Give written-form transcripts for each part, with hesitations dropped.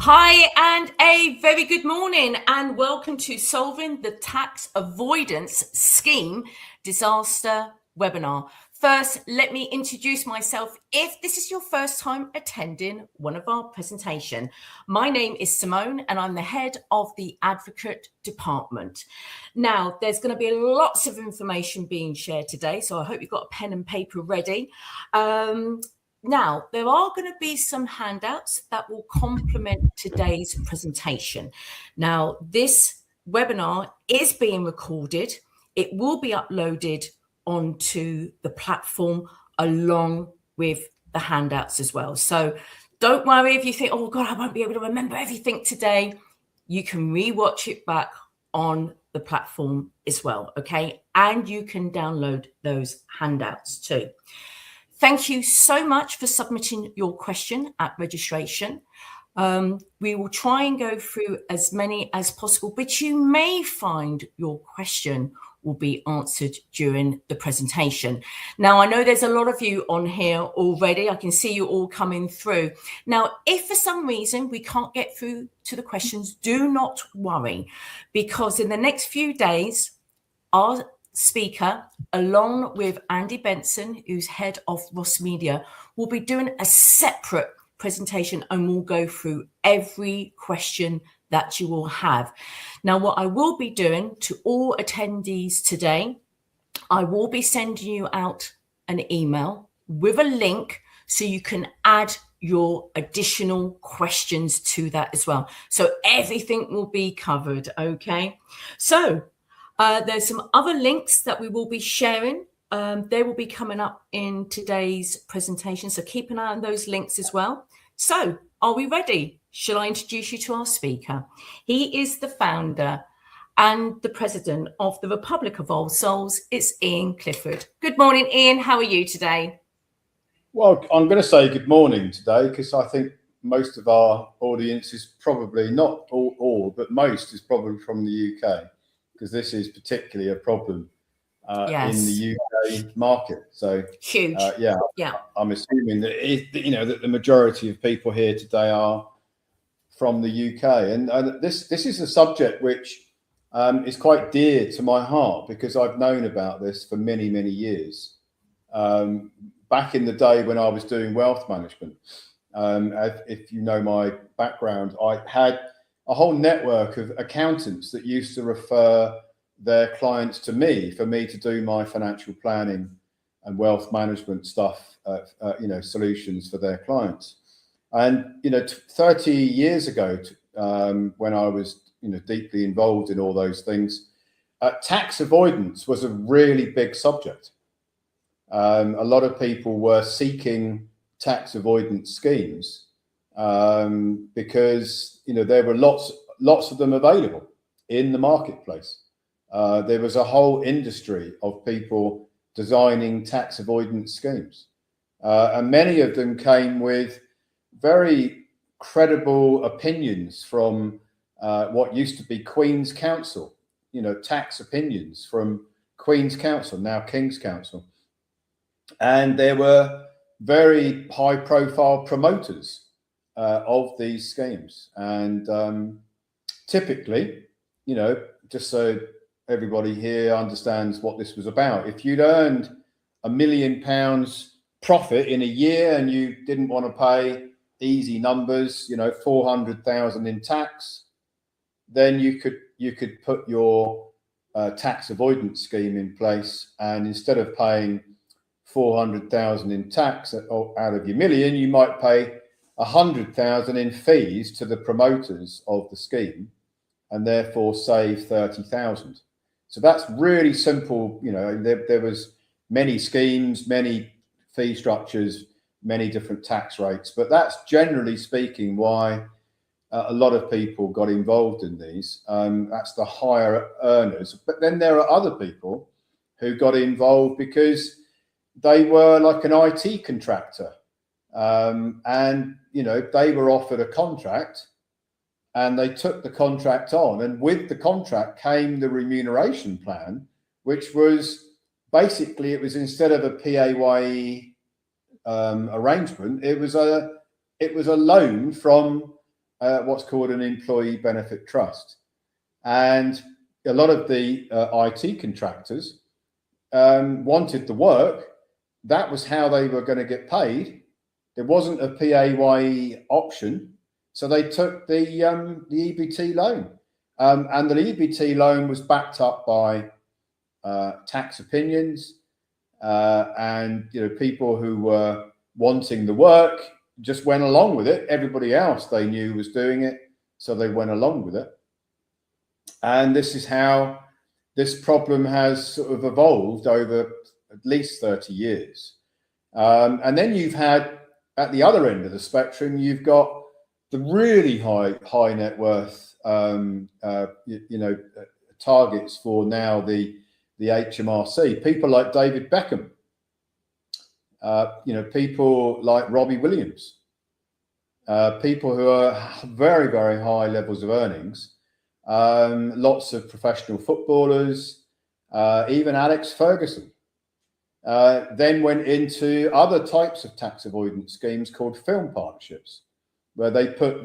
Hi, and a very good morning, and welcome to Solving the Tax Avoidance Scheme Disaster webinar. First, let me introduce myself if this is your first time attending one of our presentation. My name is Simone, and I'm the head of the Advocate Department. Now, there's going to be lots of information being shared today, so I hope you've got a pen and paper ready. Now, there are going to be some handouts that will complement today's presentation. Now, this webinar is being recorded. It will be uploaded onto the platform along with the handouts as well. So don't worry if you think, oh God, I won't be able to remember everything today. You can rewatch it back on the platform as well, okay? And you can download those handouts too. Thank you so much for submitting your question at registration. We will try and go through as many as possible, but you may find your question will be answered during the presentation. Now, I know there's a lot of you on here already. I can see you all coming through. Now, if for some reason we can't get through to the questions, do not worry, because in the next few days, our speaker, along with Andy Benson, who's head of Ross Media, will be doing a separate presentation and we'll go through every question that you will have. Now, what I will be doing to all attendees today, I will be sending you out an email with a link so you can add your additional questions to that as well. So everything will be covered, okay? So there's some other links that we will be sharing. They will be coming up in today's presentation, so keep an eye on those links as well. So are we ready? Shall I introduce you to our speaker? He is the founder and the president of the Republic of Old Souls. It's Ian Clifford. Good morning, Ian. How are you today? Well, I'm going to say good morning today because I think most of our audience is probably, not all, but most is probably from the UK, because this is particularly a problem Yes. in the UK market. So huge. Yeah, I'm assuming that that the majority of people here today are from the UK, and this is a subject which is quite dear to my heart because I've known about this for many years. Back in the day when I was doing wealth management, if you know my background, I had a whole network of accountants that used to refer their clients to me for me to do my financial planning and wealth management stuff, solutions for their clients. And 30 years ago, when I was deeply involved in all those things, tax avoidance was a really big subject. A lot of people were seeking tax avoidance schemes because there were lots of them available in the marketplace. There was a whole industry of people designing tax avoidance schemes, and many of them came with very credible opinions from what used to be Queen's Counsel, tax opinions from Queen's Counsel, now King's Counsel. And there were very high profile promoters of these schemes. And typically, just so everybody here understands what this was about, if you'd earned £1 million profit in a year and you didn't want to pay, easy numbers, 400,000 in tax, then you could put your tax avoidance scheme in place, and instead of paying 400,000 in tax out of your million, you might pay 100,000 in fees to the promoters of the scheme, and therefore save 30,000. So that's really simple. There was many schemes, many fee structures, many different tax rates, but that's generally speaking why a lot of people got involved in these. That's the higher earners. But then there are other people who got involved because they were like an IT contractor, and they were offered a contract and they took the contract on, and with the contract came the remuneration plan, which was basically, it was instead of a PAYE arrangement, it was a loan from what's called an employee benefit trust. And a lot of the IT contractors wanted the work. That was how they were going to get paid. There wasn't a PAYE option. So they took the EBT loan. And the EBT loan was backed up by tax opinions, and people who were wanting the work just went along with it. Everybody else they knew was doing it, so they went along with it. And this is how this problem has sort of evolved over at least 30 years. And then you've had, at the other end of the spectrum, you've got the really high net worth targets for now the HMRC. People like David Beckham, people like Robbie Williams, people who are very, very high levels of earnings. Lots of professional footballers, even Alex Ferguson, then went into other types of tax avoidance schemes called film partnerships, where they put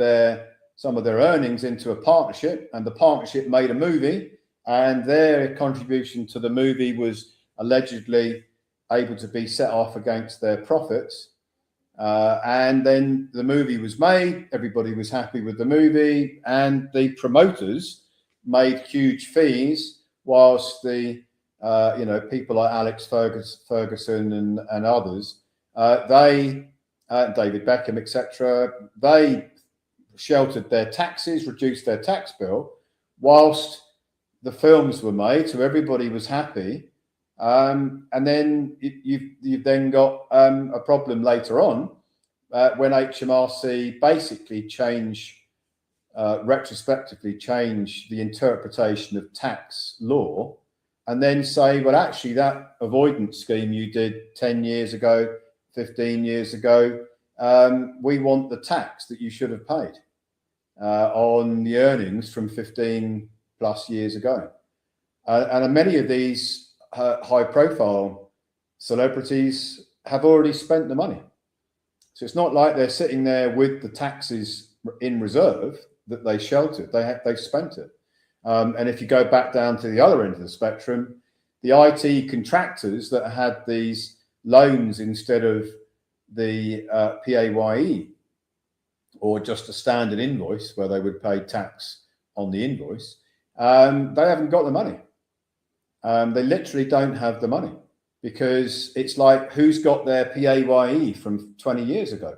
some of their earnings into a partnership, and the partnership made a movie, and their contribution to the movie was allegedly able to be set off against their profits. And then the movie was made, everybody was happy with the movie, and the promoters made huge fees, whilst the people like Alex Ferguson and others, David Beckham, etc., they sheltered their taxes, reduced their tax bill, whilst the films were made, so everybody was happy. And then you've then got a problem later on when HMRC basically retrospectively change the interpretation of tax law, and then say, well, actually, that avoidance scheme you did 10 years ago, 15 years ago, we want the tax that you should have paid on the earnings from 15 plus years ago. And many of these high profile celebrities have already spent the money. So it's not like they're sitting there with the taxes in reserve that they sheltered. They spent it. And if you go back down to the other end of the spectrum, the IT contractors that had these loans instead of the PAYE, or just a standard invoice where they would pay tax on the invoice, they haven't got the money. They literally don't have the money, because it's like, who's got their PAYE from 20 years ago?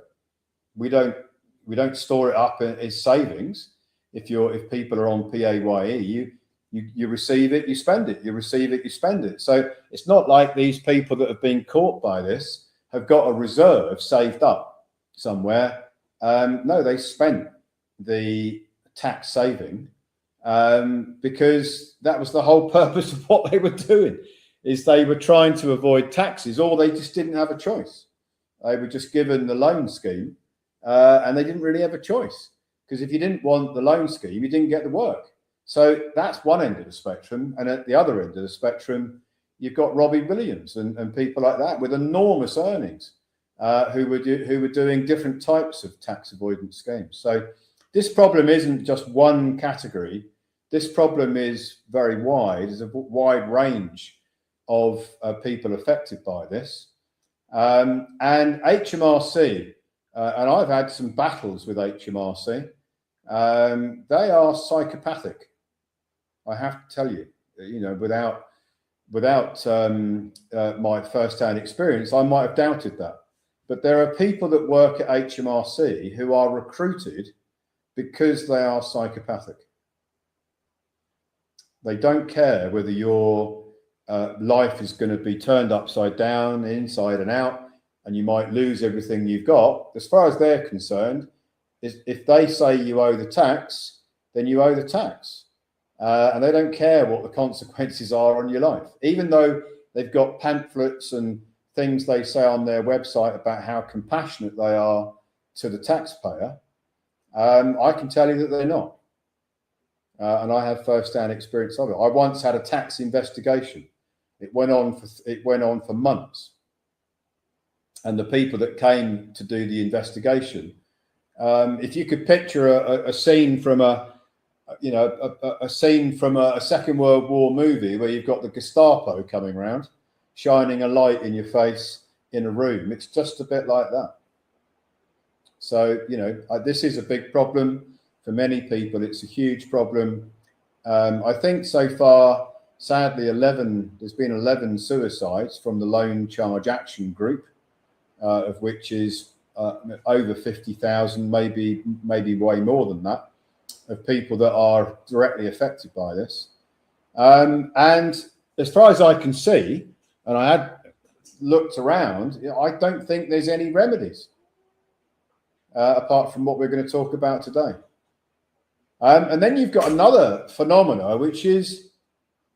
We don't store it up as savings. If people are on PAYE, you receive it, you spend it, you receive it, you spend it. So it's not like these people that have been caught by this have got a reserve saved up somewhere. No, they spent the tax saving, because that was the whole purpose of what they were doing, is they were trying to avoid taxes, or they just didn't have a choice. They were just given the loan scheme, and they didn't really have a choice, because if you didn't want the loan scheme, you didn't get the work. So that's one end of the spectrum. And at the other end of the spectrum, you've got Robbie Williams and people like that with enormous earnings, who were doing different types of tax avoidance schemes. So this problem isn't just one category. This problem is very wide. There's a wide range of people affected by this. And HMRC, and I've had some battles with HMRC, they are psychopathic. I have to tell you, without my first-hand experience, I might have doubted that. But there are people that work at HMRC who are recruited because they are psychopathic. They don't care whether your life is going to be turned upside down, inside and out, and you might lose everything you've got. As far as they're concerned, if they say you owe the tax, then you owe the tax. And they don't care what the consequences are on your life. Even though they've got pamphlets and things they say on their website about how compassionate they are to the taxpayer, I can tell you that they're not. And I have first-hand experience of it. I once had a tax investigation. It went on for months. And the people that came to do the investigation If you could picture a scene from a scene from a Second World War movie where you've got the Gestapo coming around, shining a light in your face in a room, it's just a bit like that. So, this is a big problem for many people. It's a huge problem. I think so far, sadly, there's been 11 suicides from the Loan Charge Action Group, of which is over 50,000, maybe way more than that, of people that are directly affected by this. And as far as I can see, and I had looked around, I don't think there's any remedies apart from what we're going to talk about today. And then you've got another phenomena, which is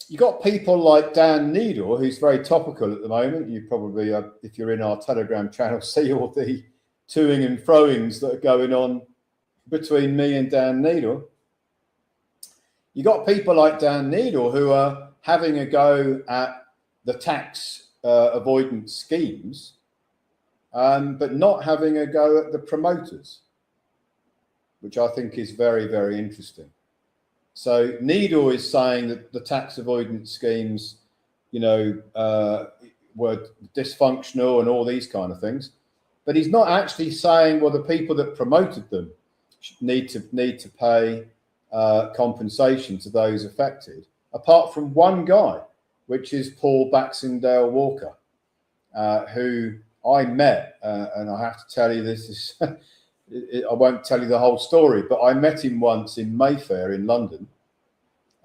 you've got people like Dan Needle, who's very topical at the moment. You probably, if you're in our Telegram channel, see all the toing and froings that are going on between me and Dan Needle. You got people like Dan Needle who are having a go at the tax avoidance schemes, but not having a go at the promoters, which I think is very, very interesting. So Needle is saying that the tax avoidance schemes, were dysfunctional and all these kind of things, but he's not actually saying, well, the people that promoted them need to pay compensation to those affected, apart from one guy, which is Paul Baxendale Walker, who I met, and I have to tell you this is, I won't tell you the whole story, but I met him once in Mayfair in London,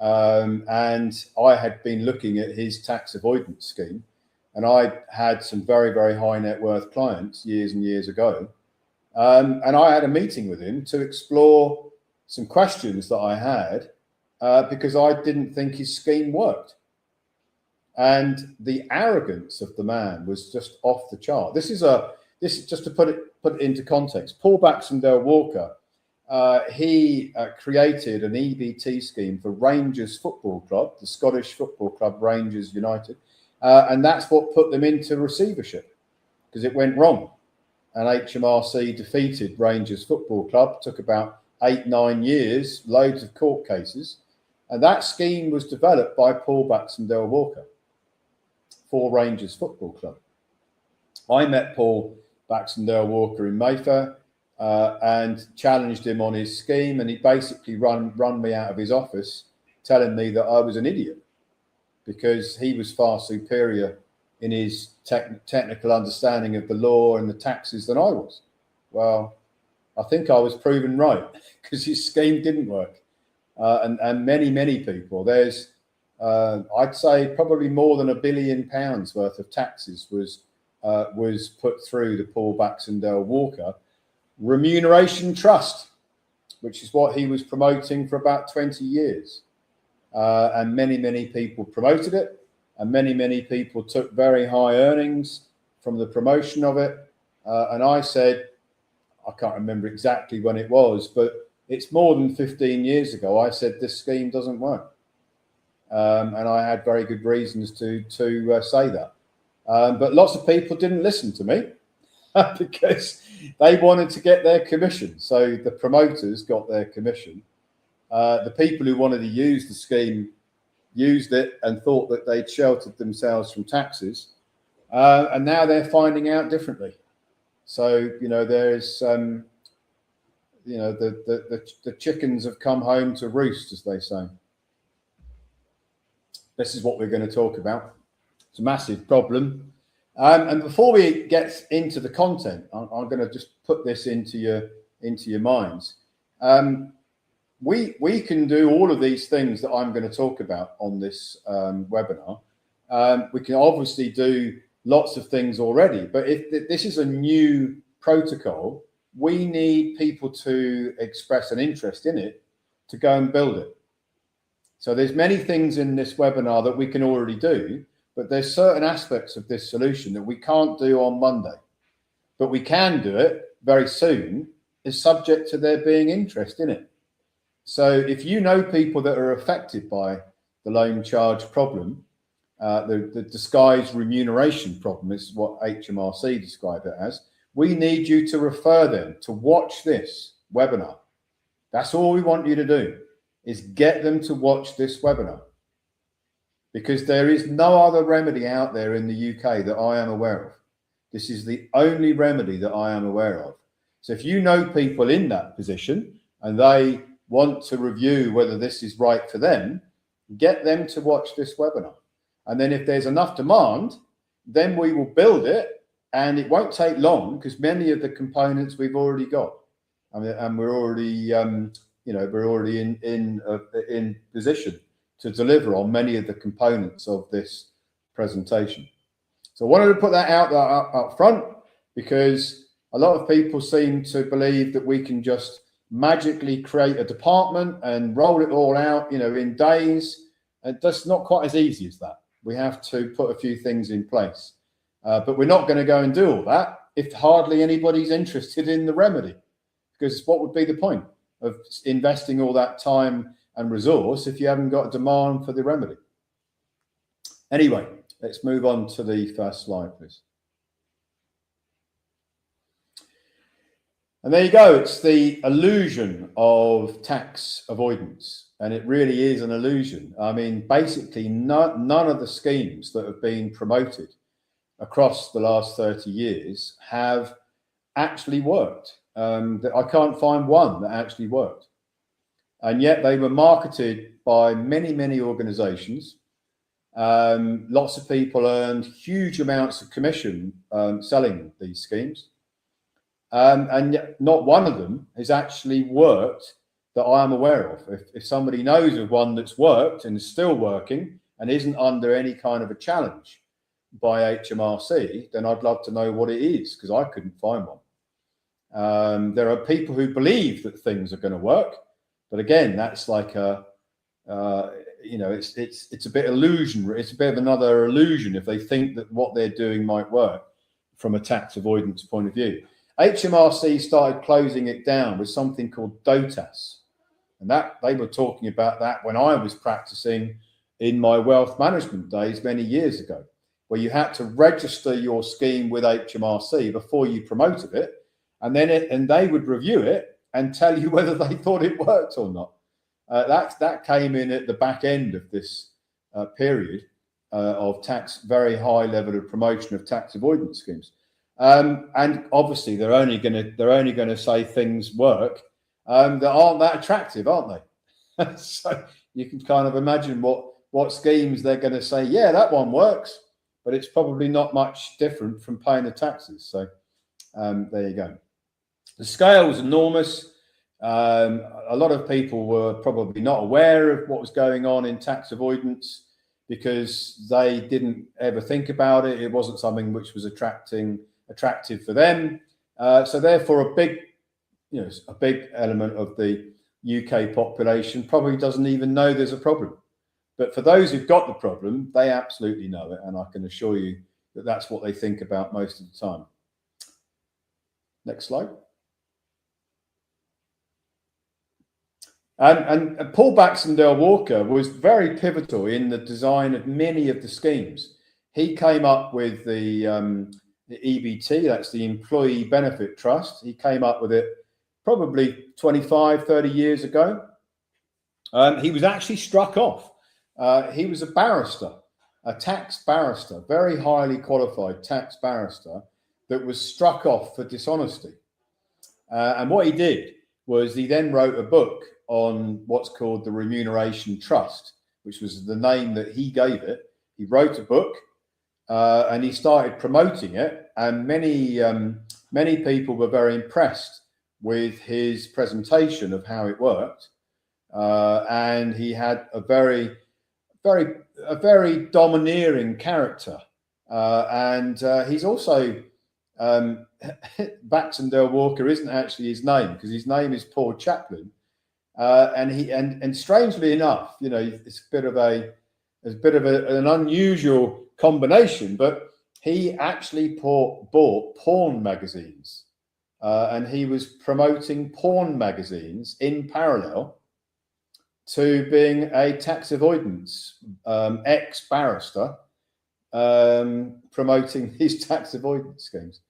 and I had been looking at his tax avoidance scheme, and I had some very, very high net worth clients years and years ago, and I had a meeting with him to explore some questions that I had, because I didn't think his scheme worked. And the arrogance of the man was just off the chart. This is just to put it into context. Paul Baxendale Walker, he created an EBT scheme for Rangers Football Club, the Scottish football club Rangers United, and that's what put them into receivership, because it went wrong. And HMRC defeated Rangers Football Club, took about 8-9 years, loads of court cases, and that scheme was developed by Paul Baxendale Walker for Rangers Football Club. I met Paul Baxendale Walker in Mayfair and challenged him on his scheme, and he basically run me out of his office, telling me that I was an idiot because he was far superior in his technical understanding of the law and the taxes than I was. Well, I think I was proven right, because his scheme didn't work. And many people, there's I'd say probably more than £1 billion worth of taxes was put through the Paul Baxendale Walker Remuneration Trust, which is what he was promoting for about 20 years. And many people promoted it, and many people took very high earnings from the promotion of it. And I said, I can't remember exactly when it was, but it's more than 15 years ago. I said this scheme doesn't work. And I had very good reasons to say that. But lots of people didn't listen to me because they wanted to get their commission. So the promoters got their commission. The people who wanted to use the scheme used it and thought that they'd sheltered themselves from taxes. And now they're finding out differently. So, there's, the chickens have come home to roost, as they say. This is what we're going to talk about. It's a massive problem. And before we get into the content, I'm going to just put this into your minds. We can do all of these things that I'm going to talk about on this webinar. We can obviously do lots of things already, but if this is a new protocol, we need people to express an interest in it to go and build it. So there's many things in this webinar that we can already do, but there's certain aspects of this solution that we can't do on Monday, but we can do it very soon, is subject to there being interest in it. So if you know people that are affected by the loan charge problem, the disguised remuneration problem is what HMRC describe it as. we need you to refer them to watch this webinar. That's all we want you to do, is get them to watch this webinar. Because there is no other remedy out there in the UK that I am aware of. This is the only remedy that I am aware of. So if you know people in that position and they want to review whether this is right for them, get them to watch this webinar. And then if there's enough demand, then we will build it, and it won't take long because many of the components we've already got. I mean, and we're already, we're already in position to deliver on many of the components of this presentation. So I wanted to put that out there up front, because a lot of people seem to believe that we can just magically create a department and roll it all out, in days. And that's not quite as easy as that. We have to put a few things in place. But we're not going to go and do all that if hardly anybody's interested in the remedy. Because what would be the point of investing all that time and resource if you haven't got a demand for the remedy? Anyway, let's move on to the first slide, please. And there you go. It's the illusion of tax avoidance. And it really is an illusion. I mean, basically, none of the schemes that have been promoted across the last 30 years have actually worked. I can't find one that actually worked. And yet they were marketed by many, many organizations. Lots of people earned huge amounts of commission selling these schemes. And yet not one of them has actually worked that I am aware of. If somebody knows of one that's worked and is still working and isn't under any kind of a challenge by HMRC, then I'd love to know what it is, because I couldn't find one. There are people who believe that things are going to work, but again, that's like it's a bit illusion. It's a bit of another illusion if they think that what they're doing might work from a tax avoidance point of view. HMRC started closing it down with something called DOTAS, and that they were talking about that when I was practicing in my wealth management days many years ago, where you had to register your scheme with HMRC before you promoted it, and they would review it and tell you whether they thought it worked or not. That came in at the back end of this period of very high level of promotion of tax avoidance schemes. And obviously they're only going to say things work that aren't that attractive, aren't they? So you can kind of imagine what schemes they're going to say, yeah, that one works, but it's probably not much different from paying the taxes. So there you go. The scale was enormous. A lot of people were probably not aware of what was going on in tax avoidance because they didn't ever think about it. It wasn't something which was attractive for them. So therefore, a big element of the UK population probably doesn't even know there's a problem. But for those who've got the problem, they absolutely know it. And I can assure you that that's what they think about most of the time. Next slide. And Paul Baxendale Walker was very pivotal in the design of many of the schemes. He came up with the EBT, that's the Employee Benefit Trust. He came up with it probably 25, 30 years ago. He was actually struck off. He was a barrister, a tax barrister, very highly qualified tax barrister that was struck off for dishonesty. And what he did was he then wrote a book on what's called the Remuneration Trust, which was the name that he gave it. He wrote a book and he started promoting it, and many people were very impressed with his presentation of how it worked. And he had a very domineering character. And he's also Baxendale Walker isn't actually his name, because his name is Paul Chaplin. And strangely enough, it's a bit of an unusual combination, but he actually bought porn magazines, and he was promoting porn magazines in parallel to being a tax avoidance ex-barrister, promoting his tax avoidance schemes.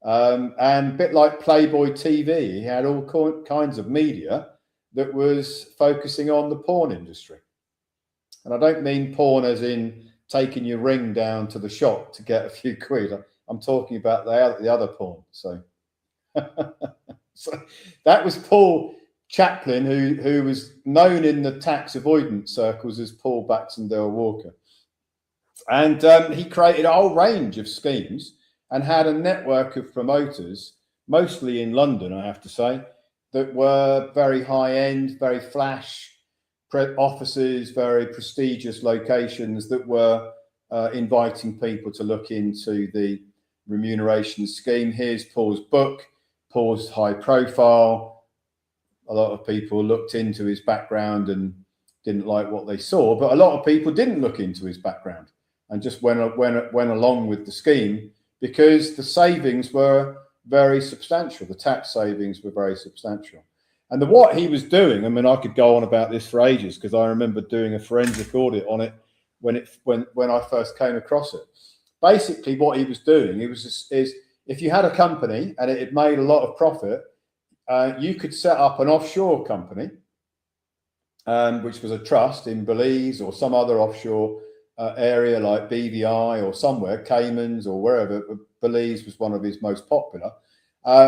And a bit like Playboy TV, he had all kinds of media that was focusing on the porn industry. And I don't mean porn as in taking your ring down to the shop to get a few quid. I'm talking about the other porn. So, so that was Paul Chaplin, who was known in the tax avoidance circles as Paul Baxendale Walker. And he created a whole range of schemes and had a network of promoters, mostly in London, I have to say, that were very high end, very flash offices, very prestigious locations that were inviting people to look into the remuneration scheme. Here's Paul's book. Paul's high profile. A lot of people looked into his background and didn't like what they saw, but a lot of people didn't look into his background and just went along with the scheme because the savings were very substantial. The tax savings were very substantial. And what he was doing, I mean, I could go on about this for ages because I remember doing a forensic audit on it when I first came across it. Basically, what he was doing, is if you had a company and it had made a lot of profit, you could set up an offshore company, which was a trust in Belize or some other offshore area like BVI or somewhere, Caymans or wherever. Belize was one of his most popular.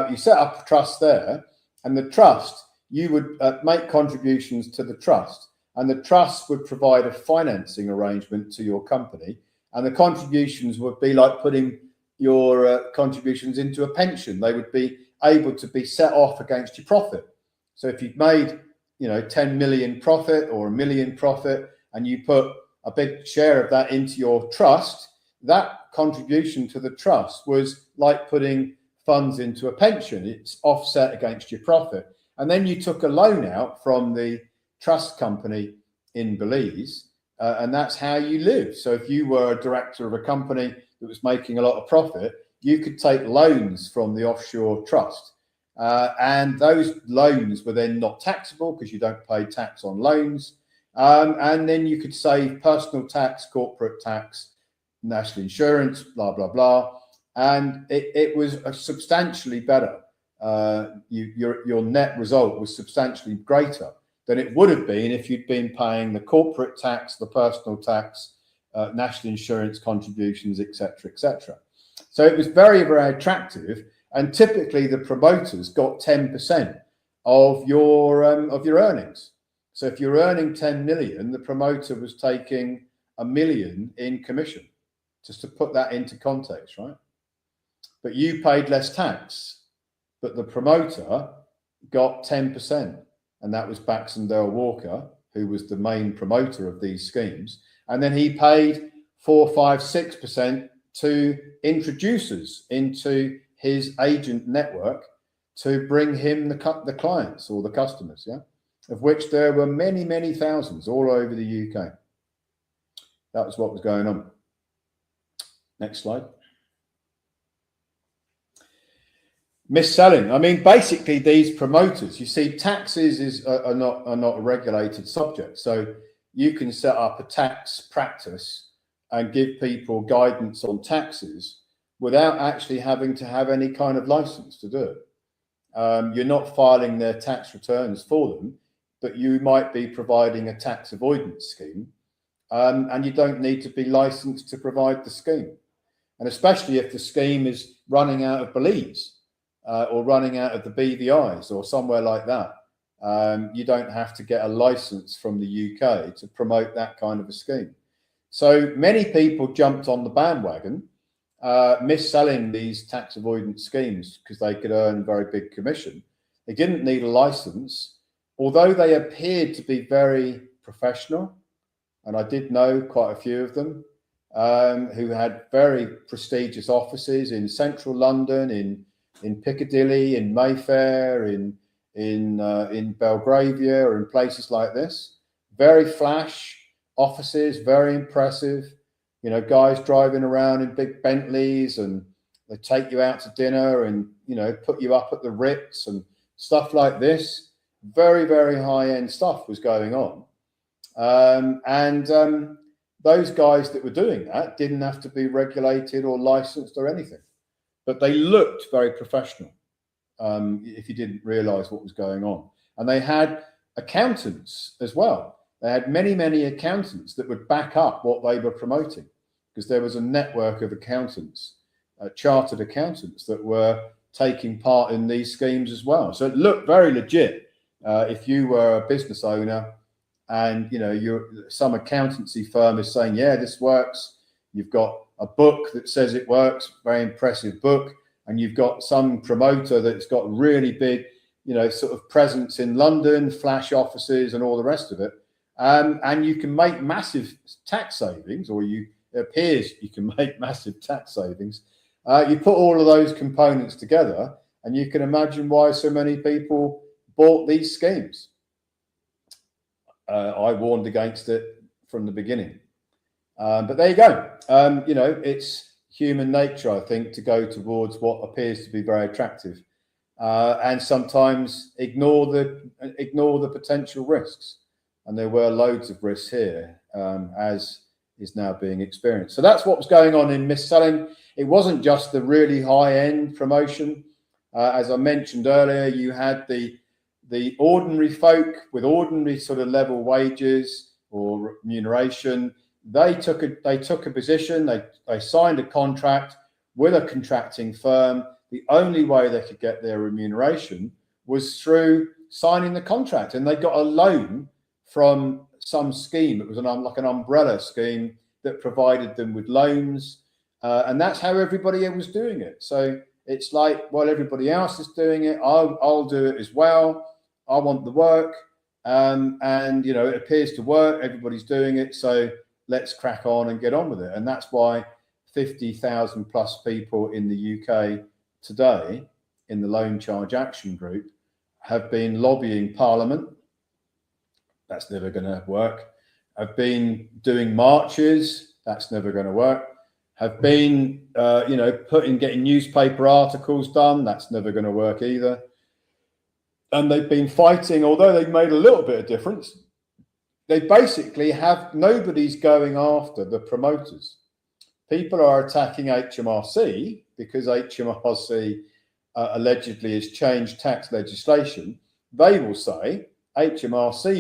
You set up a trust there, and the trust, you would make contributions to the trust, and the trust would provide a financing arrangement to your company, and the contributions would be like putting your contributions into a pension. They would be able to be set off against your profit. So if you've made 10 million profit or 1 million profit, and you put a big share of that into your trust, that contribution to the trust was like putting funds into a pension. It's offset against your profit. And then you took a loan out from the trust company in Belize, and that's how you live. So if you were a director of a company that was making a lot of profit, you could take loans from the offshore trust. And those loans were then not taxable because you don't pay tax on loans. And then you could save personal tax, corporate tax, national insurance, blah, blah, blah. And it was substantially better. Your net result was substantially greater than it would have been if you'd been paying the corporate tax, the personal tax, national insurance contributions, etc., etc. So it was very, very attractive. And typically the promoters got 10% of your earnings. So if you're earning 10 million, the promoter was taking 1 million in commission, just to put that into context, right? But you paid less tax, but the promoter got 10%. And that was Baxendale Walker, who was the main promoter of these schemes. And then he paid 4, 5, 6% to introducers into his agent network to bring him the clients or the customers, yeah, of which there were many, many thousands all over the UK. That was what was going on. Next slide. Mis-selling. I mean, basically, these promoters, you see, taxes are not a regulated subject. So you can set up a tax practice and give people guidance on taxes without actually having to have any kind of license to do it. You're not filing their tax returns for them, but you might be providing a tax avoidance scheme, and you don't need to be licensed to provide the scheme. And especially if the scheme is running out of Belize or running out of the BVIs or somewhere like that, you don't have to get a license from the UK to promote that kind of a scheme. So many people jumped on the bandwagon, mis-selling these tax avoidance schemes because they could earn very big commission. They didn't need a license, although they appeared to be very professional. And I did know quite a few of them who had very prestigious offices in central London, in Piccadilly, in Mayfair, in Belgravia, or in places like this. Very flash offices, very impressive. You know, guys driving around in big Bentleys, and they take you out to dinner and, you know, put you up at the Ritz and stuff like this. Very, very high-end stuff was going on. Those guys that were doing that didn't have to be regulated or licensed or anything. but they looked very professional. If you didn't realise what was going on, and they had accountants as well. They had many accountants that would back up what they were promoting, because there was a network of accountants, chartered accountants, that were taking part in these schemes as well. So it looked very legit. If you were a business owner and some accountancy firm is saying, yeah, this works, you've got a book that says it works, very impressive book, and you've got some promoter that's got really big, sort of presence in London, flash offices and all the rest of it, and you can make massive tax savings, or it appears you can make massive tax savings. You put all of those components together, and you can imagine why so many people bought these schemes. I warned against it from the beginning. But there you go. It's human nature, I think, to go towards what appears to be very attractive, and sometimes ignore the potential risks. And there were loads of risks here, as is now being experienced. So that's what was going on in mis-selling. It wasn't just the really high-end promotion. As I mentioned earlier, you had the ordinary folk with ordinary sort of level wages or remuneration. They took a position. They signed a contract with a contracting firm. The only way they could get their remuneration was through signing the contract, and they got a loan from some scheme. It was like an umbrella scheme that provided them with loans, and that's how everybody was doing it. So it's like, well, everybody else is doing it, I'll do it as well. I want the work, and it appears to work. Everybody's doing it, so let's crack on and get on with it. And that's why 50,000 plus people in the UK today in the Loan Charge Action Group have been lobbying Parliament. That's never going to work. Have been doing marches. That's never going to work. Have been, getting newspaper articles done. That's never going to work either. And they've been fighting, although they've made a little bit of difference. They basically nobody's going after the promoters. People are attacking HMRC because HMRC allegedly has changed tax legislation. HMRC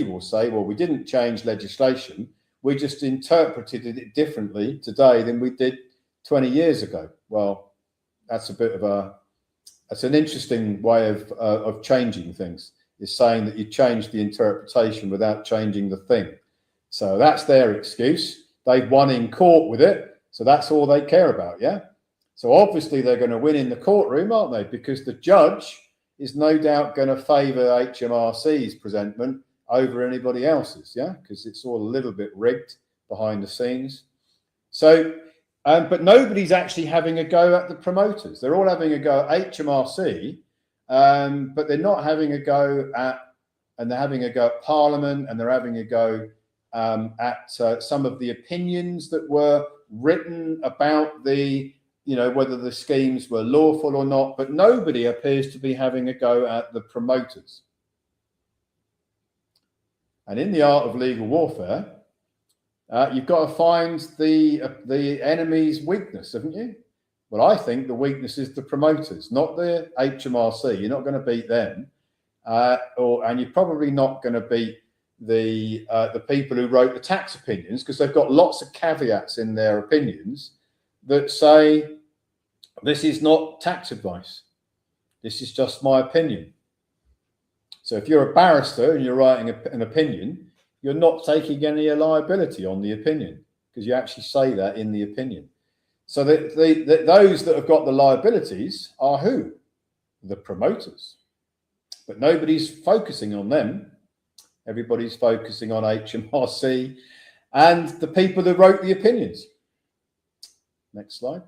will say, well, we didn't change legislation. We just interpreted it differently today than we did 20 years ago. Well, that's an interesting way of changing things, is saying that you changed the interpretation without changing the thing. So that's their excuse. They've won in court with it, so that's all they care about, yeah? So obviously they're going to win in the courtroom, aren't they? Because the judge is no doubt going to favour HMRC's presentment over anybody else's, yeah? Because it's all a little bit rigged behind the scenes. So, but nobody's actually having a go at the promoters. They're all having a go at HMRC, but they're not having a go at, and they're having a go at Parliament, and they're having a go at some of the opinions that were written about whether the schemes were lawful or not, but nobody appears to be having a go at the promoters. And in the art of legal warfare, you've got to find the enemy's weakness, haven't you? Well, I think the weakness is the promoters, not the HMRC. You're not going to beat them, and you're probably not going to beat the people who wrote the tax opinions, because they've got lots of caveats in their opinions that say this is not tax advice. This is just my opinion. So if you're a barrister and you're writing an opinion, you're not taking any liability on the opinion, because you actually say that in the opinion. So those that have got the liabilities are who? The promoters. But nobody's focusing on them. Everybody's focusing on HMRC and the people that wrote the opinions. Next slide.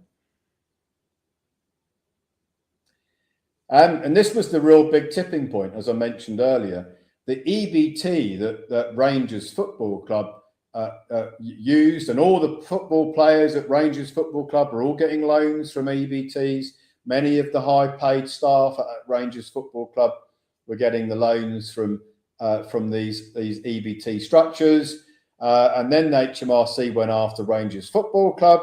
And this was the real big tipping point, as I mentioned earlier. The EBT that Rangers Football Club used, and all the football players at Rangers Football Club are all getting loans from EBTs. Many of the high-paid staff at Rangers Football Club were getting the loans from these EBT structures. And then the HMRC went after Rangers Football Club.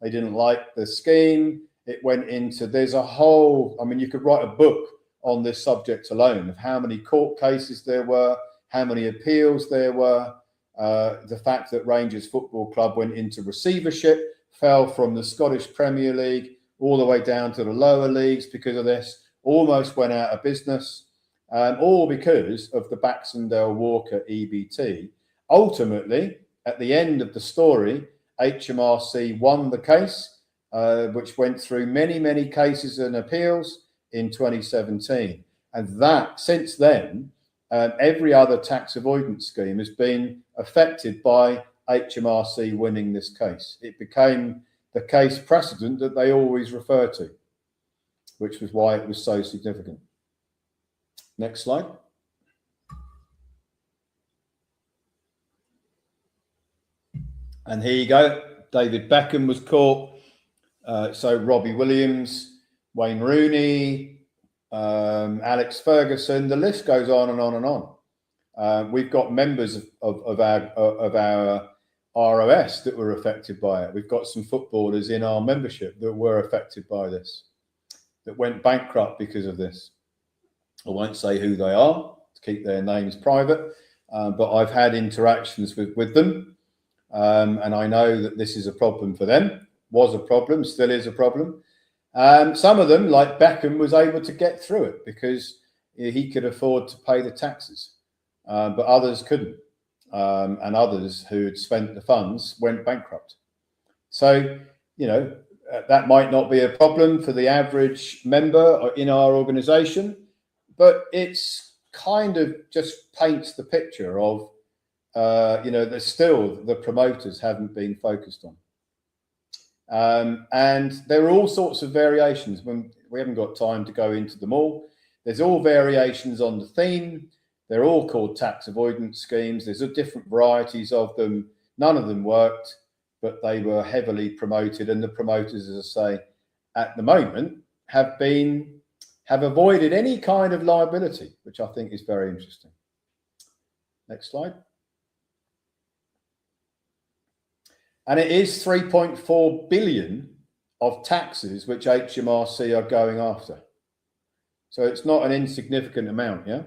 They didn't like the scheme, It went into, there's a whole, I mean, you could write a book on this subject alone of how many court cases there were, how many appeals there were, the fact that Rangers Football Club went into receivership, fell from the Scottish Premier League all the way down to the lower leagues because of this, almost went out of business, all because of the Baxendale Walker EBT. Ultimately, at the end of the story, HMRC won the case, which went through many, many cases and appeals in 2017. And that, since then, every other tax avoidance scheme has been affected by HMRC winning this case. It became the case precedent that they always refer to, which was why it was so significant. Next slide. And here you go. David Beckham was caught. So Robbie Williams, Wayne Rooney, Alex Ferguson, the list goes on and on and on. We've got members of our ROS that were affected by it. We've got some footballers in our membership that were affected by this, that went bankrupt because of this. I won't say who they are to keep their names private, but I've had interactions with them, and I know that this is a problem for them, was a problem, still is a problem. Some of them, like Beckham, was able to get through it because he could afford to pay the taxes, but others couldn't. And others who had spent the funds went bankrupt. So, you know, that might not be a problem for the average member in our organization, but it's kind of just paints the picture of, you know, there's still the promoters haven't been focused on. And there are all sorts of variations. When we haven't got time to go into them all. There's all variations on the theme. They're all called tax avoidance schemes. There's different varieties of them. None of them worked, but they were heavily promoted. And the promoters, as I say, at the moment have avoided any kind of liability, which I think is very interesting. Next slide. And it is 3.4 billion of taxes which HMRC are going after. So it's not an insignificant amount, yeah?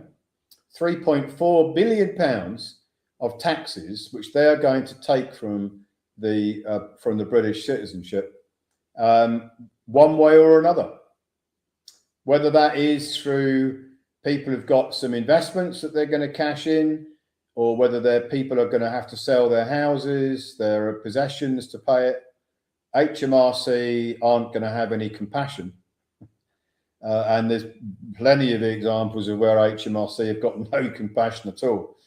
3.4 billion pounds of taxes which they are going to take from the British citizenship, one way or another. Whether that is through people who've got some investments that they're going to cash in, or whether their people are going to have to sell their houses, their possessions to pay it, HMRC aren't going to have any compassion. And there's plenty of examples of where HMRC have got no compassion at all.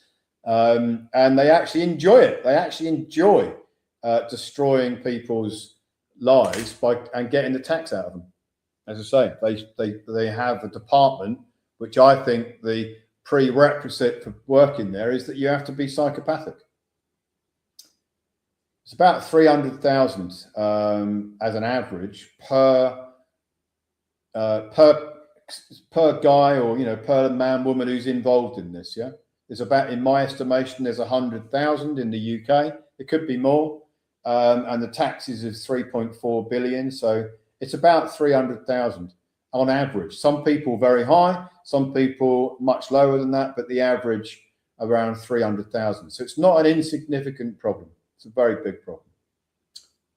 And they actually enjoy it. They actually enjoy destroying people's lives and getting the tax out of them. As I say, they have a department, which I think the prerequisite for working there is that you have to be psychopathic. It's about 300,000 as an average per guy, or, you know, per man, woman who's involved in this. Yeah, there's about, in my estimation, there's 100,000 in the UK. It could be more, and the taxes is 3.4 billion, so it's about 300,000 on average. Some people very high, some people much lower than that, but the average around 300,000. So it's not an insignificant problem. It's a very big problem.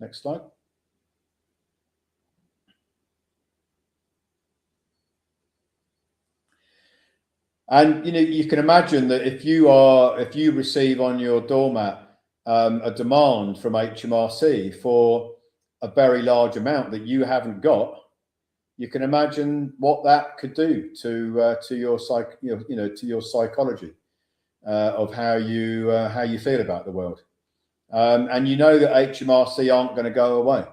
Next slide. And, you know, you can imagine that if you receive on your doormat a demand from HMRC for a very large amount that you haven't got, you can imagine what that could do to your psychology of how you feel about the world. And you know that HMRC aren't going to go away.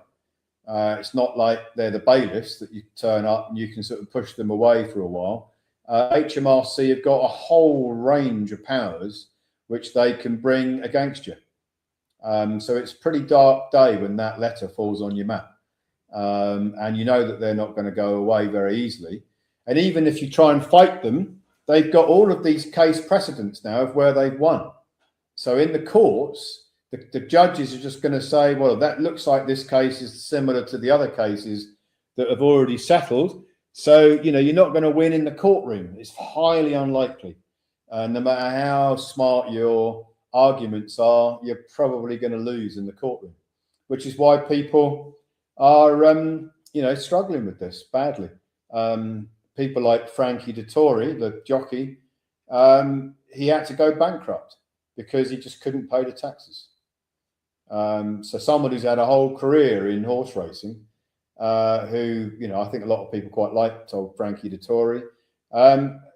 It's not like they're the bailiffs that you turn up and you can sort of push them away for a while. HMRC have got a whole range of powers which they can bring against you. So it's a pretty dark day when that letter falls on your map. And you know that they're not going to go away very easily. And even if you try and fight them, they've got all of these case precedents now of where they've won. So in the courts, the judges are just going to say, well, that looks like this case is similar to the other cases that have already settled. So, you're not going to win in the courtroom. It's highly unlikely. No matter how smart your arguments are, you're probably going to lose in the courtroom, which is why people are, struggling with this badly. People like Frankie Dettori, the jockey, he had to go bankrupt because he just couldn't pay the taxes. So someone who's had a whole career in horse racing, who, I think a lot of people quite liked, old Frankie Dettori,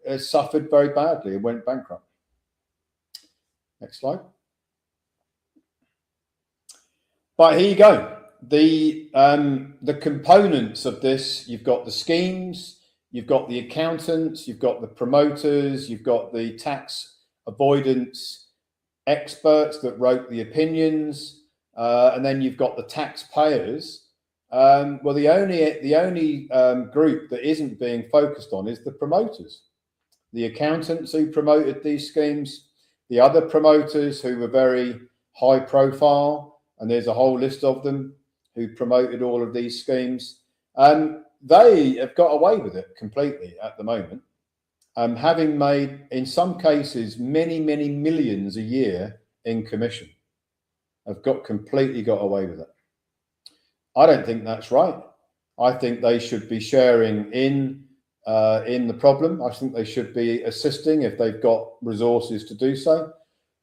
has suffered very badly and went bankrupt. Next slide. But here you go. The components of this, you've got the schemes, you've got the accountants, you've got the promoters, you've got the tax avoidance experts that wrote the opinions, and then you've got the taxpayers. Well, the only group that isn't being focused on is the promoters, the accountants who promoted these schemes, the other promoters who were very high profile, and there's a whole list of them who promoted all of these schemes. They have got away with it completely at the moment, having made, in some cases, many, many millions a year in commission. Have completely got away with it. I don't think that's right. I think they should be sharing in the problem. I think they should be assisting if they've got resources to do so.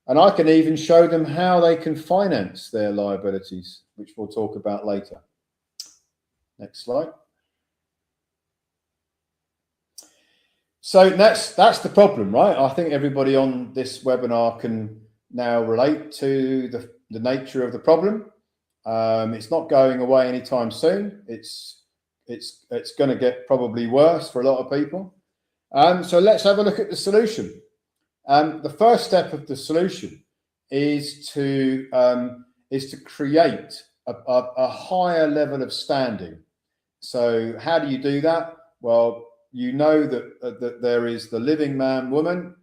And I can even show them how they can finance their liabilities, which we'll talk about later. Next slide. So that's the problem, right? I think everybody on this webinar can now relate to the nature of the problem. It's not going away anytime soon. It's going to get probably worse for a lot of people. So let's have a look at the solution. The first step of the solution is to create a higher level of standing. So how do you do that? Well, you know that there is the living man, woman,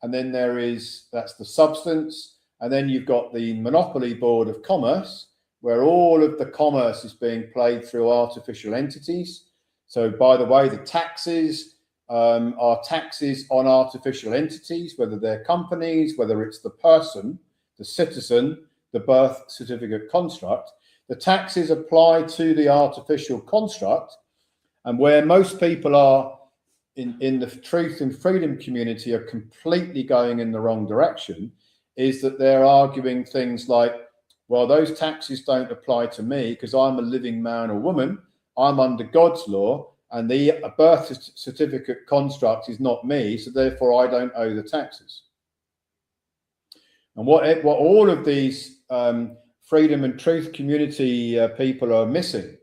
and then that's the substance, and then you've got the Monopoly Board of Commerce, where all of the commerce is being played through artificial entities. So, by the way, the taxes are taxes on artificial entities, whether they're companies, whether it's the person, the citizen, the birth certificate construct. The taxes apply to the artificial construct, and where most people are in the truth and freedom community are completely going in the wrong direction, is that they're arguing things like, well, those taxes don't apply to me because I'm a living man or woman. I'm under God's law, and the birth certificate construct is not me, so therefore I don't owe the taxes. And what all of these freedom and truth community people are missing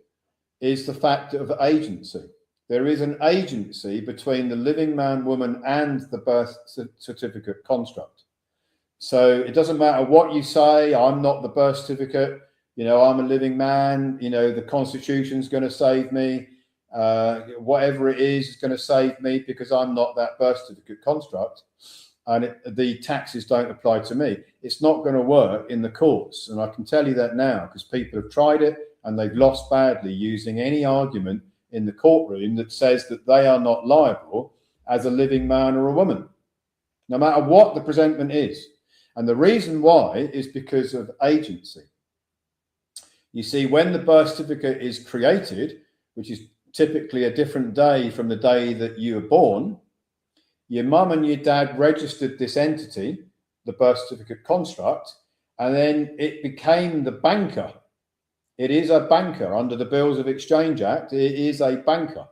is the fact of agency. There is an agency between the living man, woman, and the birth certificate construct. So it doesn't matter what you say. I'm not the birth certificate. I'm a living man. The Constitution's going to save me. Whatever it is going to save me because I'm not that birth certificate construct. And the taxes don't apply to me. It's not going to work in the courts. And I can tell you that now because people have tried it and they've lost badly using any argument in the courtroom that says that they are not liable as a living man or a woman, no matter what the presentment is. And the reason why is because of agency. You see, when the birth certificate is created, which is typically a different day from the day that you were born, your mum and your dad registered this entity, the birth certificate construct, and then it became the banker. It is a banker under the Bills of Exchange Act. It is a banker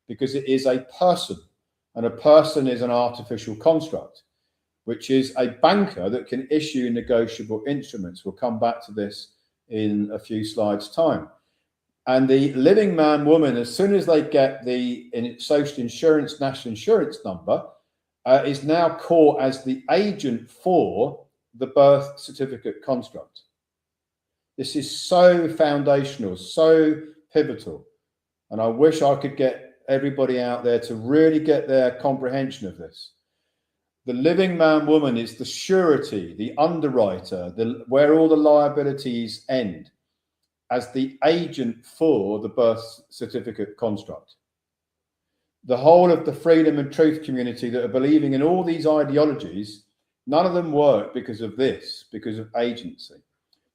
because it is a person, and a person is an artificial construct, which is a banker that can issue negotiable instruments. We'll come back to this in a few slides' time. And the living man, woman, as soon as they get the social insurance, national insurance number, is now caught as the agent for the birth certificate construct. This is so foundational, so pivotal. And I wish I could get everybody out there to really get their comprehension of this. The living man, woman is the surety, the underwriter, where all the liabilities end. as the agent for the birth certificate construct. The whole of the freedom and truth community that are believing in all these ideologies, none of them work because of this, because of agency.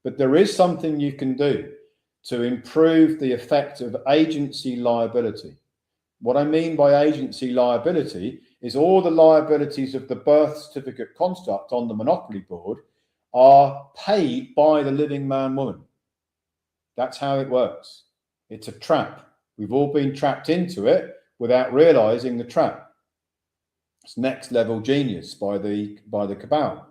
But there is something you can do to improve the effect of agency liability. What I mean by agency liability is all the liabilities of the birth certificate construct on the monopoly board are paid by the living man woman. That's how it works. It's a trap. We've all been trapped into it without realizing the trap. It's next level genius by the cabal.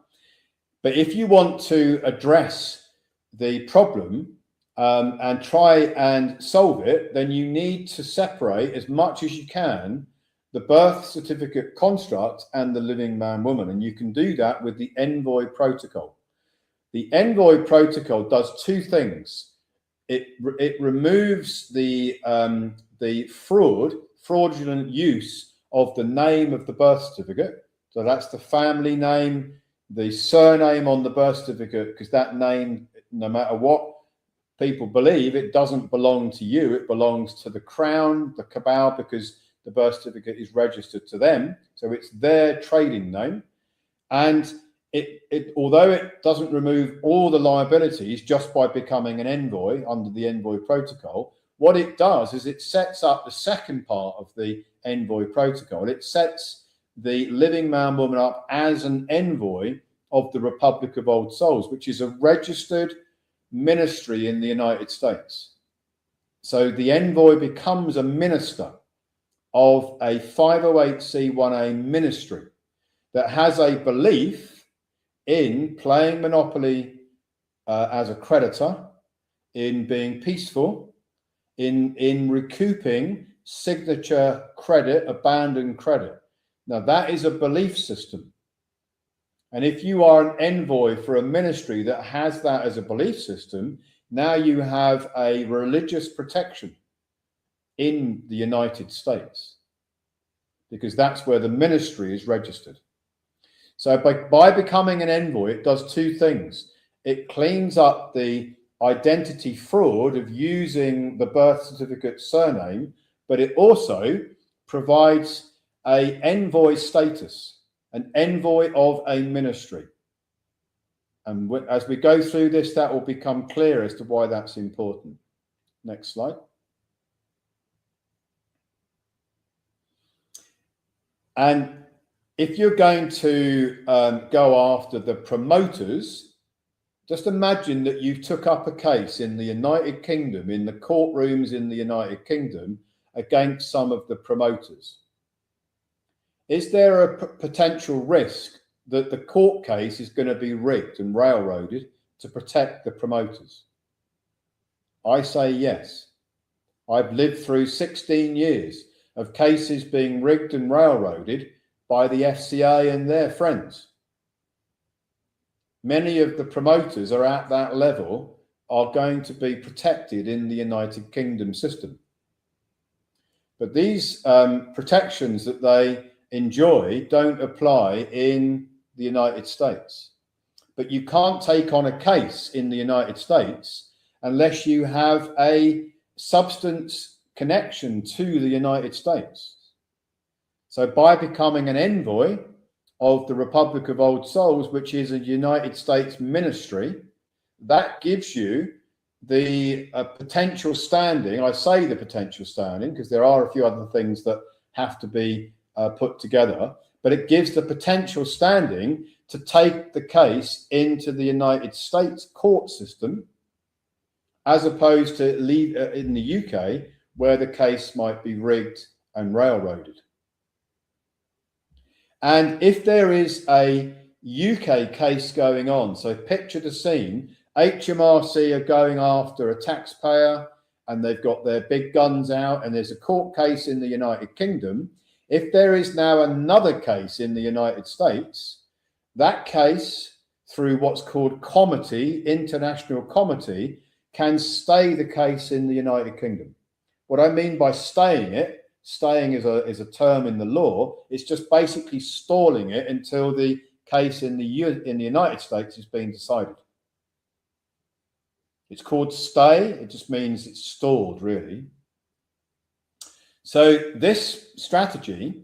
But if you want to address the problem and try and solve it, then you need to separate as much as you can the birth certificate construct and the living man woman. And you can do that with the Envoy protocol. The Envoy protocol does two things. It removes the fraudulent use of the name of the birth certificate. So that's the family name, the surname on the birth certificate, because that name, no matter what people believe, it doesn't belong to you. It belongs to the crown, the cabal, because the birth certificate is registered to them. So it's their trading name. And although it doesn't remove all the liabilities just by becoming an envoy under the Envoy protocol, what it does is it sets up the second part of the Envoy protocol. It sets the living man woman up as an envoy of the Republic of Old Souls, which is a registered ministry in the United States. So the envoy becomes a minister of a 508c1a ministry that has a belief in playing monopoly as a creditor, in being peaceful, in recouping signature credit, abandoned credit. Now that is a belief system. And if you are an envoy for a ministry that has that as a belief system, now you have a religious protection in the United States, because that's where the ministry is registered. So by becoming an envoy, it does two things. It cleans up the identity fraud of using the birth certificate surname, but it also provides an envoy status, an envoy of a ministry. And as we go through this, that will become clear as to why that's important. Next slide. And if you're going to go after the promoters, just imagine that you took up a case in the United Kingdom, in the courtrooms in the United Kingdom, against some of the promoters. Is there a potential risk that the court case is going to be rigged and railroaded to protect the promoters? I say yes. I've lived through 16 years of cases being rigged and railroaded by the FCA and their friends. Many of the promoters are at that level, are going to be protected in the United Kingdom system. But these protections that they enjoy don't apply in the United States. But you can't take on a case in the United States unless you have a substance connection to the United States. So by becoming an envoy of the Republic of Old Souls, which is a United States ministry, that gives you the potential standing. I say the potential standing because there are a few other things that have to be put together, but it gives the potential standing to take the case into the United States court system, as opposed to leave in the UK, where the case might be rigged and railroaded. And if there is a UK case going on, so picture the scene, HMRC are going after a taxpayer and they've got their big guns out, and there's a court case in the United Kingdom. If there is now another case in the United States, that case, through what's called comity, international comity, can stay the case in the United Kingdom. What I mean by staying is a term in the law. It's just basically stalling it until the case in the United States is being decided. It's called stay. It just means it's stored, really. So this strategy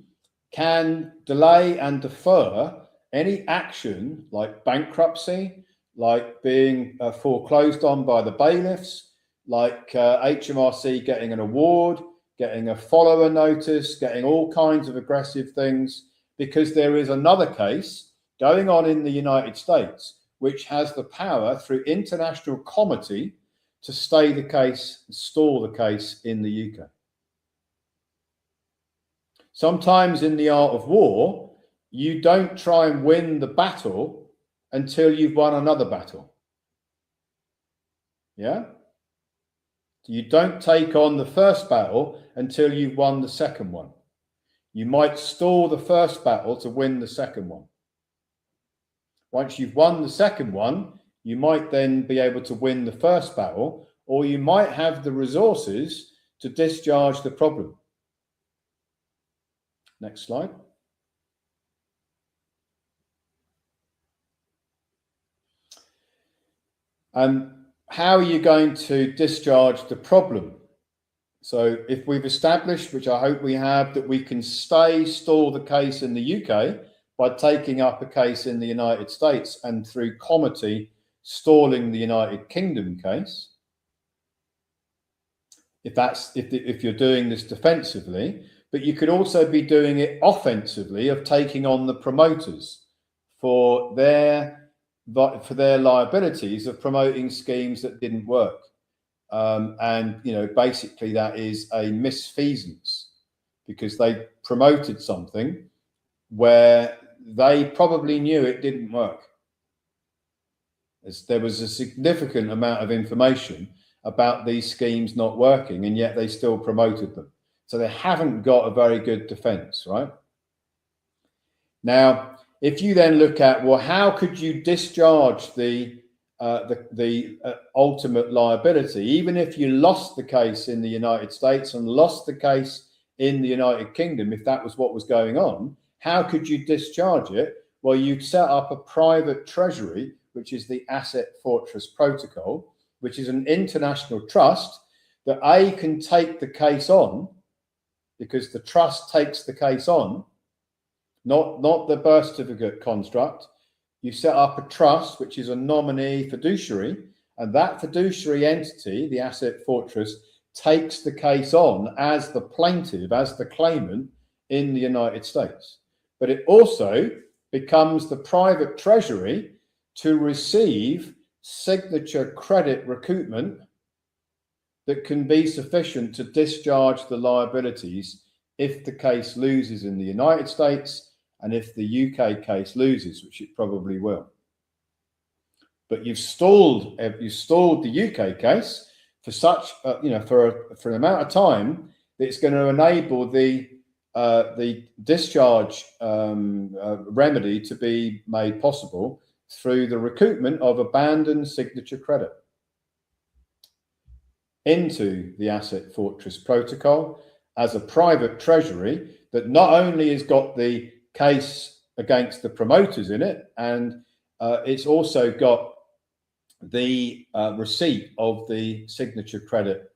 can delay and defer any action like bankruptcy, like being foreclosed on by the bailiffs, like HMRC getting an award, getting a follower notice, getting all kinds of aggressive things, because there is another case going on in the United States which has the power through international comity to stay the case, stall the case in the UK. Sometimes in the art of war, you don't try and win the battle until you've won another battle. Yeah? You don't take on the first battle until you've won the second one. You might stall the first battle to win the second one. Once you've won the second one, you might then be able to win the first battle, or you might have the resources to discharge the problem. Next slide. How are you going to discharge the problem? So if we've established, which I hope we have, that we can stall the case in the UK by taking up a case in the United States and through comity stalling the United Kingdom case, if you're doing this defensively, but you could also be doing it offensively, of taking on the promoters for their liabilities of promoting schemes that didn't work. And basically that is a misfeasance, because they promoted something where they probably knew it didn't work. There was a significant amount of information about these schemes not working, and yet they still promoted them. So they haven't got a very good defense, right? Now, if you then look at, well, how could you discharge the ultimate liability, even if you lost the case in the United States and lost the case in the United Kingdom, if that was what was going on, how could you discharge it? Well, you'd set up a private treasury, which is the Asset Fortress Protocol, which is an international trust that can take the case on, because the trust takes the case on, not the birth certificate construct. You set up a trust, which is a nominee fiduciary, and that fiduciary entity, the Asset Fortress, takes the case on as the plaintiff, as the claimant in the United States. But it also becomes the private treasury to receive signature credit recoupment that can be sufficient to discharge the liabilities if the case loses in the United States and if the UK case loses, which it probably will. But you've stalled the UK case for such for an amount of time that it's going to enable the discharge remedy to be made possible through the recoupment of abandoned signature credit into the Asset Fortress Protocol as a private treasury that not only has got the case against the promoters in it, and it's also got the receipt of the signature credit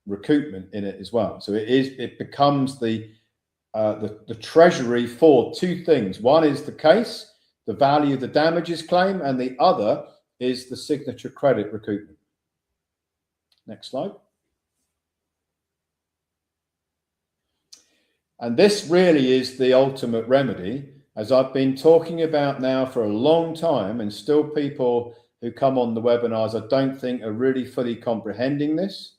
recoupment in it as well. So it becomes the treasury for two things. One is the case, the value of the damages claim, and the other is the signature credit recoupment. Next slide. And this really is the ultimate remedy, as I've been talking about now for a long time, and still people who come on the webinars I don't think are really fully comprehending this.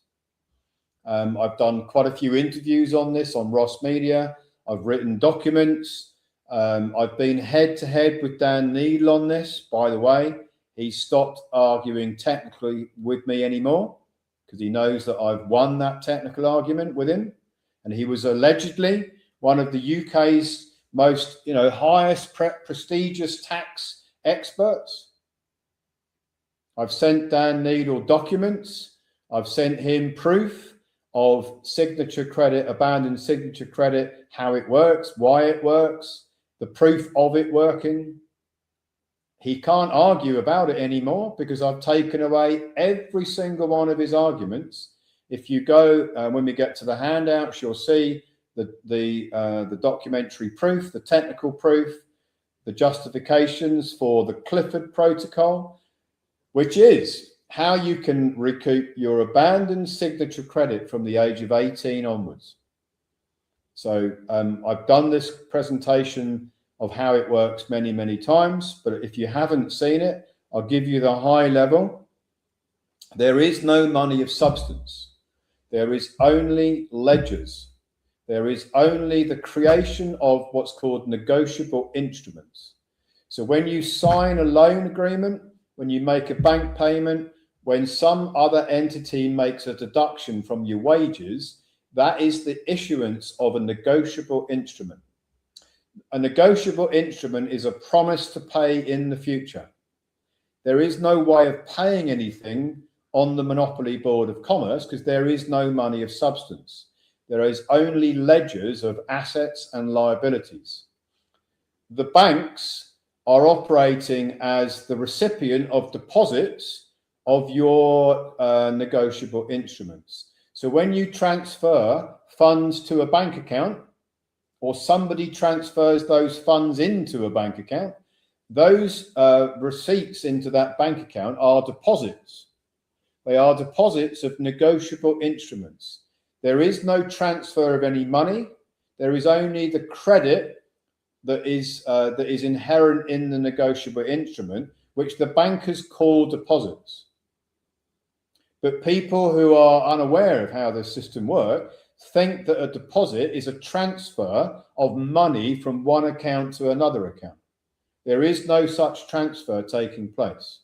I've done quite a few interviews on this on Ross Media. I've written documents. I've been head-to-head with Dan Needle on this, by the way. He stopped arguing technically with me anymore because he knows that I've won that technical argument with him. And he was allegedly one of the UK's most, highest prestigious tax experts. I've sent Dan Needle documents. I've sent him proof of signature credit, abandoned signature credit, how it works, why it works, the proof of it working. he can't argue about it anymore because I've taken away every single one of his arguments. If you go, when we get to the handouts, you'll see the documentary proof, the technical proof, the justifications for the Clifford Protocol, which is how you can recoup your abandoned signature credit from the age of 18 onwards. So I've done this presentation of how it works many, many times, but if you haven't seen it, I'll give you the high level. There is no money of substance. There is only ledgers. There is only the creation of what's called negotiable instruments. So when you sign a loan agreement, when you make a bank payment, when some other entity makes a deduction from your wages, that is the issuance of a negotiable instrument. A negotiable instrument is a promise to pay in the future. There is no way of paying anything on the Monopoly Board of Commerce because there is no money of substance. There is only ledgers of assets and liabilities. The banks are operating as the recipient of deposits of your negotiable instruments. So when you transfer funds to a bank account, or somebody transfers those funds into a bank account, those receipts into that bank account are deposits. They are deposits of negotiable instruments. There is no transfer of any money. There is only the credit that is inherent in the negotiable instrument, which the bankers call deposits. But people who are unaware of how the system works think that a deposit is a transfer of money from one account to another account. There is no such transfer taking place.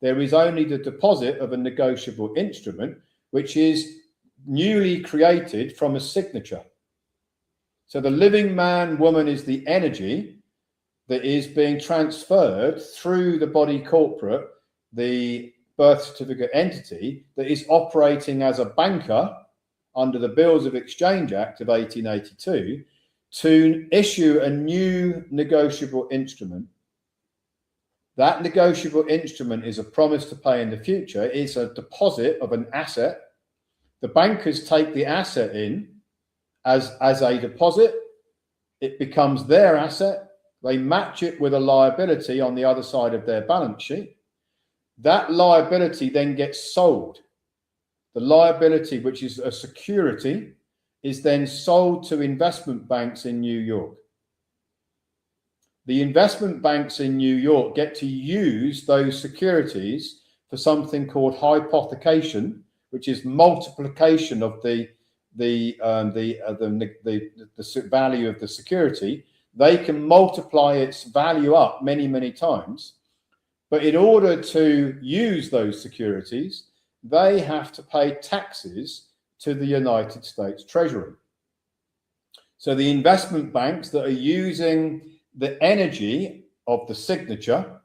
There is only the deposit of a negotiable instrument, which is newly created from a signature. So the living man, woman is the energy that is being transferred through the body corporate, the birth certificate entity that is operating as a banker under the Bills of Exchange Act of 1882 to issue a new negotiable instrument. That negotiable instrument is a promise to pay in the future. It's a deposit of an asset. The bankers take the asset in as a deposit. It becomes their asset. They match it with a liability on the other side of their balance sheet. That liability then gets sold. The liability, which is a security, is then sold to investment banks in New York. The investment banks in New York get to use those securities for something called hypothecation, which is multiplication of the value of the security. They can multiply its value up many, many times. But in order to use those securities, they have to pay taxes to the United States Treasury. So the investment banks that are using the energy of the signature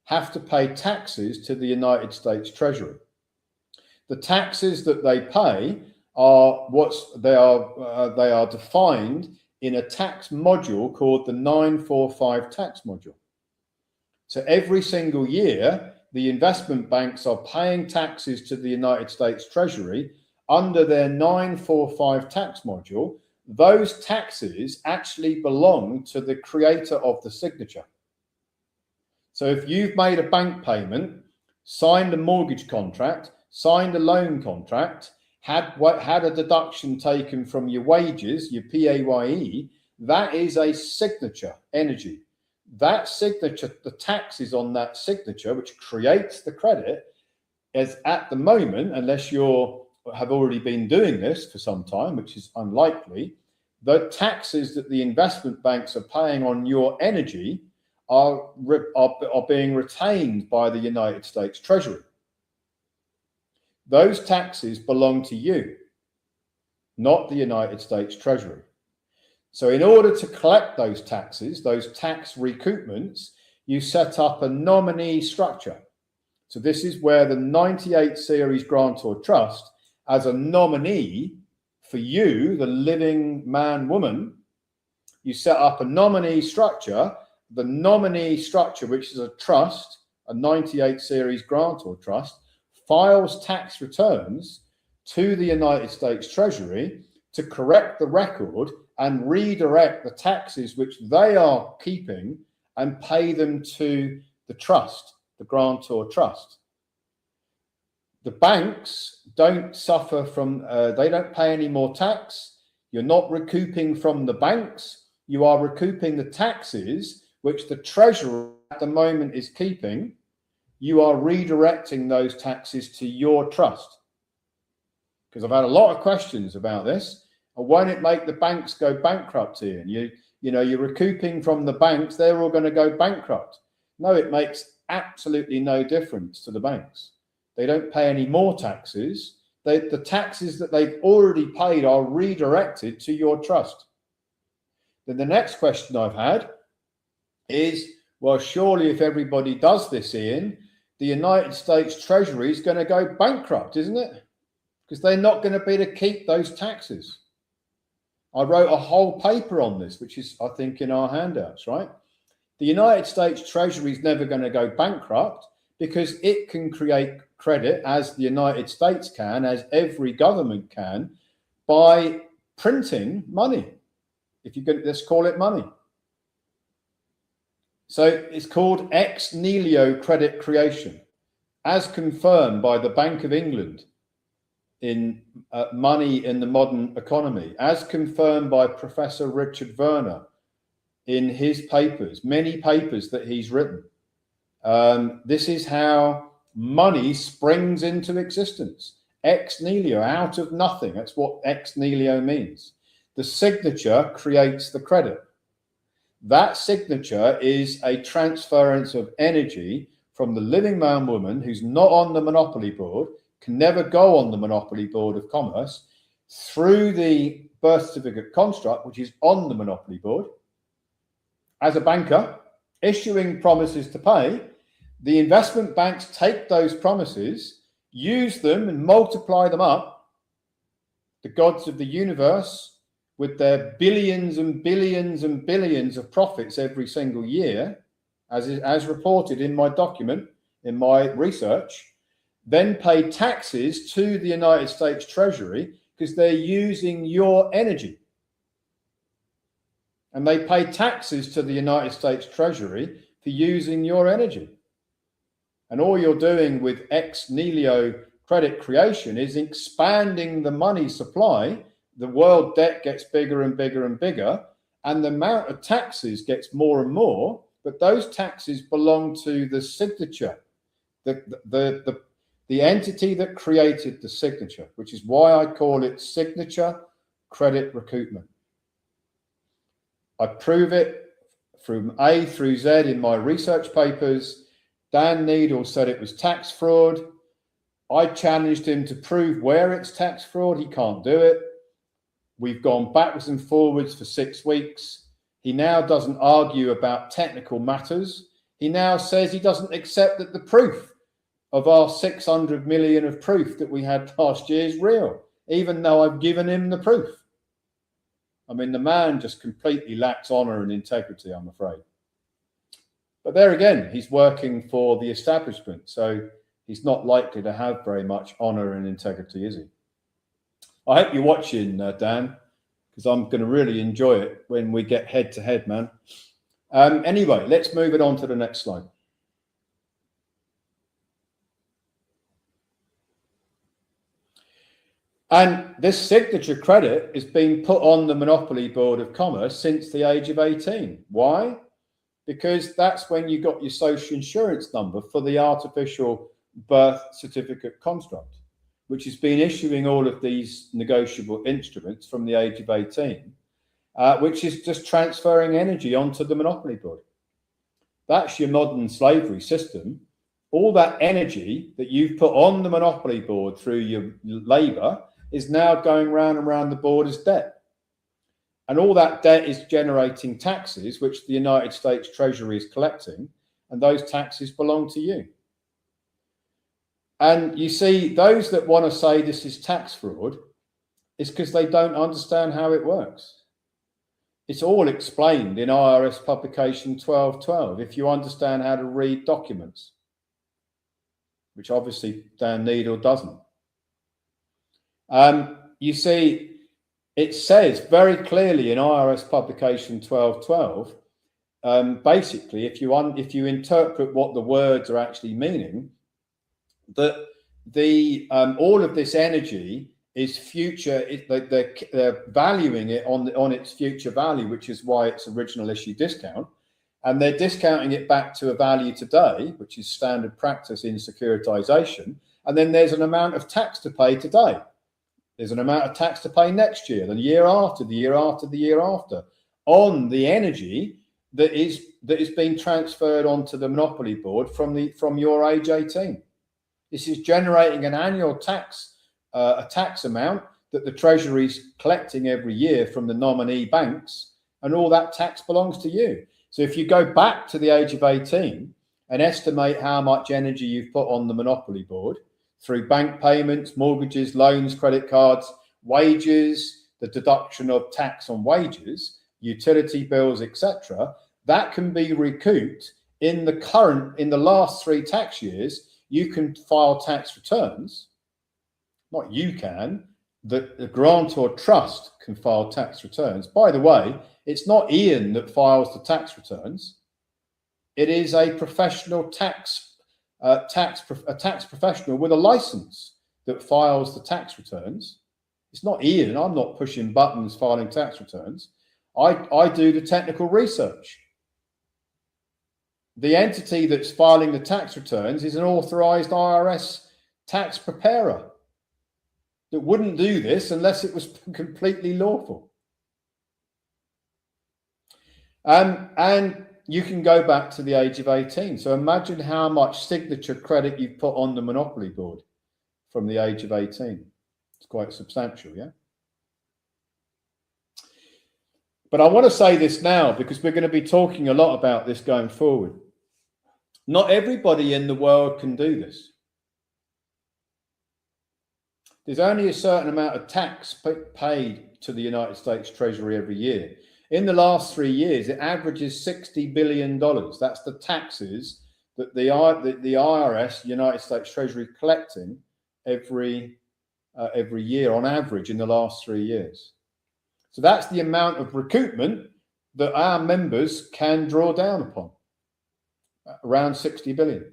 have to pay taxes to the United States Treasury. The taxes that they pay are they are defined in a tax module called the 945 tax module. So every single year, the investment banks are paying taxes to the United States Treasury under their 945 tax module. Those taxes actually belong to the creator of the signature. So if you've made a bank payment, signed a mortgage contract, signed a loan contract, had a deduction taken from your wages, your PAYE, that is a signature energy. That signature, the taxes on that signature, which creates the credit, is at the moment, unless you have already been doing this for some time, which is unlikely, the taxes that the investment banks are paying on your energy are being retained by the United States Treasury. Those taxes belong to you, not the United States Treasury. So in order to collect those taxes, those tax recoupments, you set up a nominee structure. So this is where the 98 series grantor trust, as a nominee for you, the living man, woman, you set up a nominee structure the nominee structure, which is a trust, a 98 series grantor trust, files tax returns to the United States Treasury to correct the record and redirect the taxes which they are keeping and pay them to the trust, the grantor trust. The banks don't suffer from, they don't pay any more tax. You're not recouping from the banks. You are recouping the taxes which the Treasury at the moment is keeping. You are redirecting those taxes to your trust. Because I've had a lot of questions about this. Won't it make the banks go bankrupt, Ian? You're recouping from the banks, they're all going to go bankrupt. No, it makes absolutely no difference to the banks. They don't pay any more taxes. The taxes that they've already paid are redirected to your trust. Then the next question I've had is, well, surely if everybody does this, Ian, the United States Treasury is going to go bankrupt, isn't it? Because they're not going to be able to keep those taxes. I wrote a whole paper on this, which is, I think, in our handouts, right? The United States Treasury is never going to go bankrupt because it can create credit, as the United States can, as every government can, by printing money. If you could, let's call it money. So it's called ex nihilo credit creation, as confirmed by the Bank of England in Money in the Modern Economy, as confirmed by Professor Richard Werner in his papers, many papers that he's written. This is how money springs into existence. Ex nihilo, out of nothing. That's what ex nihilo means. The signature creates the credit. That signature is a transference of energy from the living man woman who's not on the monopoly board, can never go on the Monopoly Board of Commerce, through the birth certificate construct, which is on the Monopoly Board, as a banker, issuing promises to pay. The investment banks take those promises, use them and multiply them up. The gods of the universe, with their billions and billions and billions of profits every single year, as reported in my document, in my research, then pay taxes to the United States Treasury because they're using your energy. And they pay taxes to the United States Treasury for using your energy. And all you're doing with ex nihilo credit creation is expanding the money supply. The world debt gets bigger and bigger and bigger, and the amount of taxes gets more and more, but those taxes belong to the signature, the entity that created the signature, which is why I call it signature credit recoupment. I prove it from A through Z in my research papers. Dan Needle said it was tax fraud. I challenged him to prove where it's tax fraud. He can't do it. We've gone backwards and forwards for 6 weeks. He now doesn't argue about technical matters. He now says he doesn't accept that the proof of our 600 million of proof that we had last year is real, even though I've given him the proof. I mean, the man just completely lacks honor and integrity, I'm afraid. But there again, he's working for the establishment, so he's not likely to have very much honor and integrity, is he? I hope you're watching, Dan, because I'm going to really enjoy it when we get head to head, man. Anyway, let's move it on to the next slide. And this signature credit is being put on the Monopoly Board of Commerce since the age of 18. Why? Because that's when you got your social insurance number for the artificial birth certificate construct, which has been issuing all of these negotiable instruments from the age of 18, which is just transferring energy onto the Monopoly Board. That's your modern slavery system. All that energy that you've put on the Monopoly Board through your labor is now going round and round the board as debt. And all that debt is generating taxes, which the United States Treasury is collecting, and those taxes belong to you. And you see, those that want to say this is tax fraud is because they don't understand how it works. It's all explained in IRS publication 1212 if you understand how to read documents, which obviously Dan Needle doesn't. You see, it says very clearly in IRS publication 1212, basically, if you interpret what the words are actually meaning, that the all of this energy is future. They're valuing it on its future value, which is why it's original issue discount, and they're discounting it back to a value today, which is standard practice in securitization. And then there's an amount of tax to pay today. There's an amount of tax to pay next year, the year after, the year after, the year after, on the energy that is being transferred onto the monopoly board from your age 18. This is generating an annual tax, a tax amount that the Treasury's collecting every year from the nominee banks, and all that tax belongs to you. So if you go back to the age of 18 and estimate how much energy you've put on the monopoly board through bank payments, mortgages, loans, credit cards, wages, the deduction of tax on wages, utility bills, etc., that can be recouped in the last 3 tax years. You can file tax returns. Not you can, the grantor trust can file tax returns. By the way, it's not Ian that files the tax returns. It is a professional tax professional with a license that files the tax returns. It's not Ian. I'm not pushing buttons filing tax returns. I do the technical research. The entity that's filing the tax returns is an authorized IRS tax preparer that wouldn't do this unless it was completely lawful. And you can go back to the age of 18. So imagine how much signature credit you've put on the monopoly board from the age of 18. It's quite substantial, yeah? But I want to say this now because we're going to be talking a lot about this going forward. Not everybody in the world can do this. There's only a certain amount of tax paid to the United States Treasury every year. In the last 3 years, it averages $60 billion. That's the taxes that the IRS, United States Treasury, collecting every year on average in the last 3 years. So that's the amount of recoupment that our members can draw down upon, around 60 billion.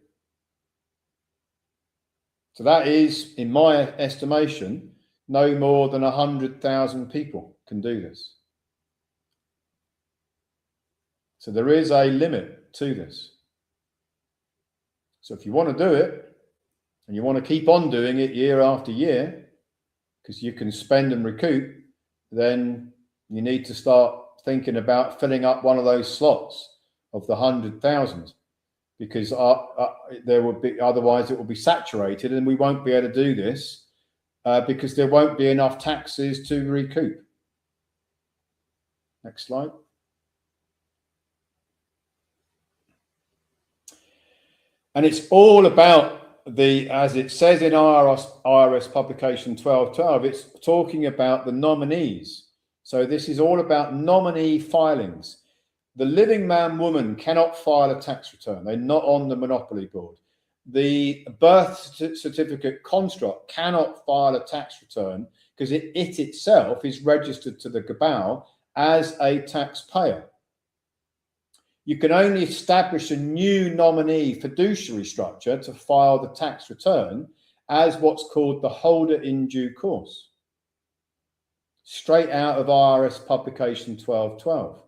So that is, in my estimation, no more than 100,000 people can do this. So there is a limit to this. So if you want to do it, and you want to keep on doing it year after year, because you can spend and recoup, then you need to start thinking about filling up one of those slots of the 100,000, because there would be, otherwise it will be saturated and we won't be able to do this because there won't be enough taxes to recoup. Next slide. And it's all about as it says in IRS publication 1212, it's talking about the nominees. So this is all about nominee filings. The living man woman cannot file a tax return. They're not on the monopoly board. The birth certificate construct cannot file a tax return because it itself is registered to the cabal as a taxpayer. You can only establish a new nominee fiduciary structure to file the tax return as what's called the holder in due course. Straight out of IRS publication 1212.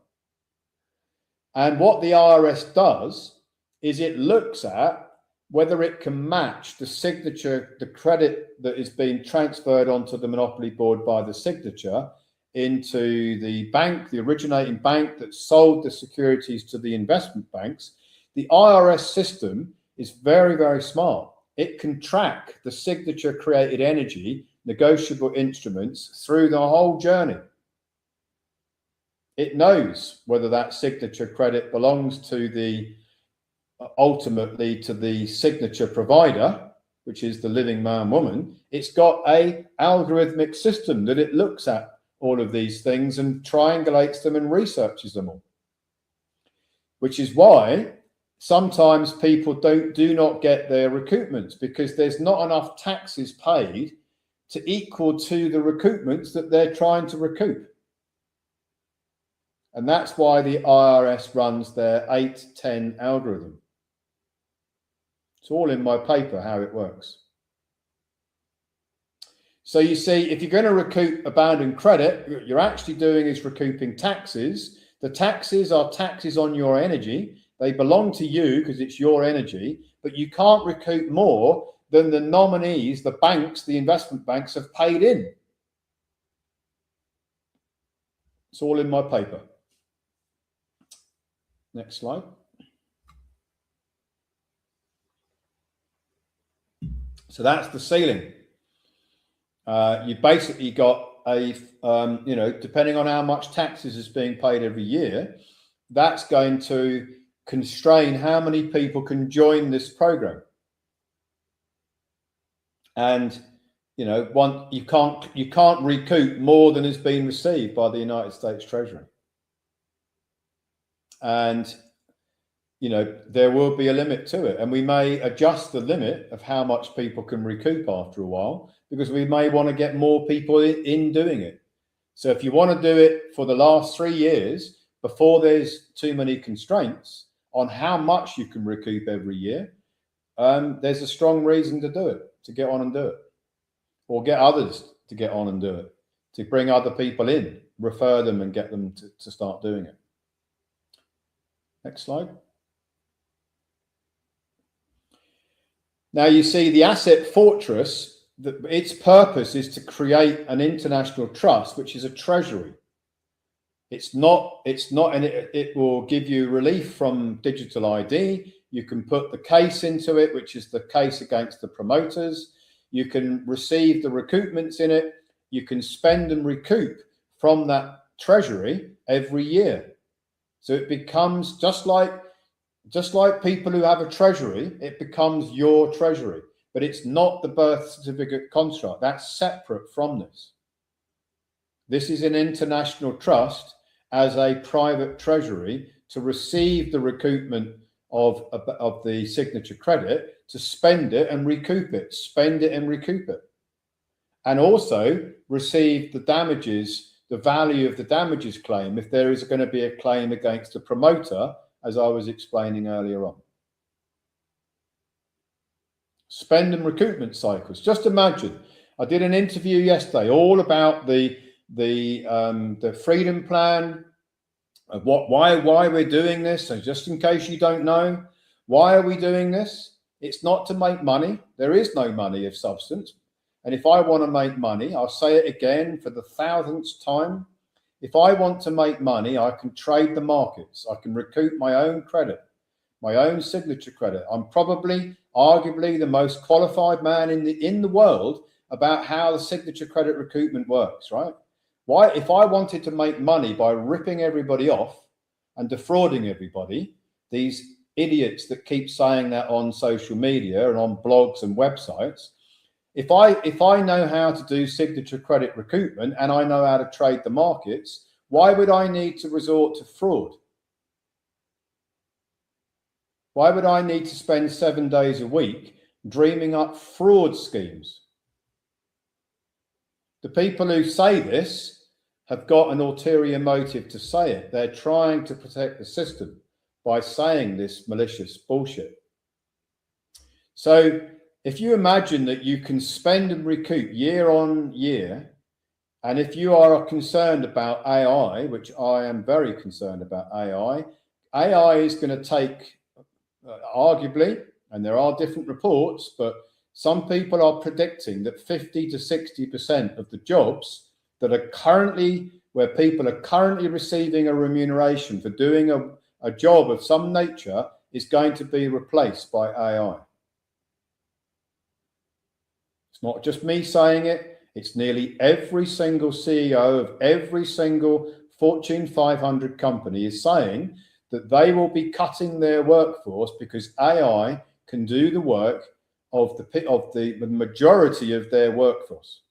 And what the IRS does is it looks at whether it can match the signature, the credit that is being transferred onto the monopoly board by the signature into the bank, the originating bank that sold the securities to the investment banks. The IRS system is very, very smart. It can track the signature created energy, negotiable instruments through the whole journey. It knows whether that signature credit belongs to ultimately to the signature provider, which is the living man woman. It's got a algorithmic system that it looks at all of these things and triangulates them and researches them all. Which is why sometimes people do not get their recoupments, because there's not enough taxes paid to equal to the recoupments that they're trying to recoup. And that's why the IRS runs their 8-10 algorithm. It's all in my paper how it works. So you see, if you're going to recoup abandoned credit, what you're actually doing is recouping taxes. The taxes are taxes on your energy. They belong to you because it's your energy, but you can't recoup more than the nominees, the banks, the investment banks have paid in. It's all in my paper. Next slide. So that's the ceiling. You basically got a, depending on how much taxes is being paid every year, that's going to constrain how many people can join this program. And you can't recoup more than has been received by the United States Treasury. And there will be a limit to it, and we may adjust the limit of how much people can recoup after a while, because we may want to get more people in doing it. So if you want to do it for the last 3 years before there's too many constraints on how much you can recoup every year, there's a strong reason to do it, to get on and do it, or get others to get on and do it, to bring other people in, refer them and get them to start doing it. Next slide. Now you see the asset fortress, its purpose is to create an international trust, which is a treasury. It's not, and it will give you relief from digital ID. You can put the case into it, which is the case against the promoters. You can receive the recoupments in it. You can spend and recoup from that treasury every year. So it becomes just like people who have a treasury, it becomes your treasury, but it's not the birth certificate construct. That's separate from this. This is an international trust as a private treasury to receive the recoupment of the signature credit, to spend it and recoup it, spend it and recoup it, and also receive the damages, the value of the damages claim if there is going to be a claim against the promoter, as I was explaining earlier on. Spend and recoupment cycles. Just imagine, I did an interview yesterday all about the freedom plan, of why we're doing this. So just in case you don't know, why are we doing this? It's not to make money. There is no money of substance. And if I want to make money, I'll say it again for the 1,000th time. If I want to make money, I can trade the markets. I can recoup my own credit, my own signature credit. I'm probably, arguably, the most qualified man in the world about how the signature credit recoupment works, right? Why, if I wanted to make money by ripping everybody off and defrauding everybody, these idiots that keep saying that on social media and on blogs and websites, if I know how to do signature credit recoupment and I know how to trade the markets, why would I need to resort to fraud? Why would I need to spend 7 days a week dreaming up fraud schemes? The people who say this have got an ulterior motive to say it. They're trying to protect the system by saying this malicious bullshit. So if you imagine that you can spend and recoup year on year, and if you are concerned about AI, which I am very concerned about AI is going to take, arguably, and there are different reports, but some people are predicting that 50 to 60% of the jobs that are currently, where people are currently receiving a remuneration for doing a job of some nature, is going to be replaced by AI. It's not just me saying it, it's nearly every single CEO of every single Fortune 500 company is saying that they will be cutting their workforce because AI can do the work of the majority of their workforce.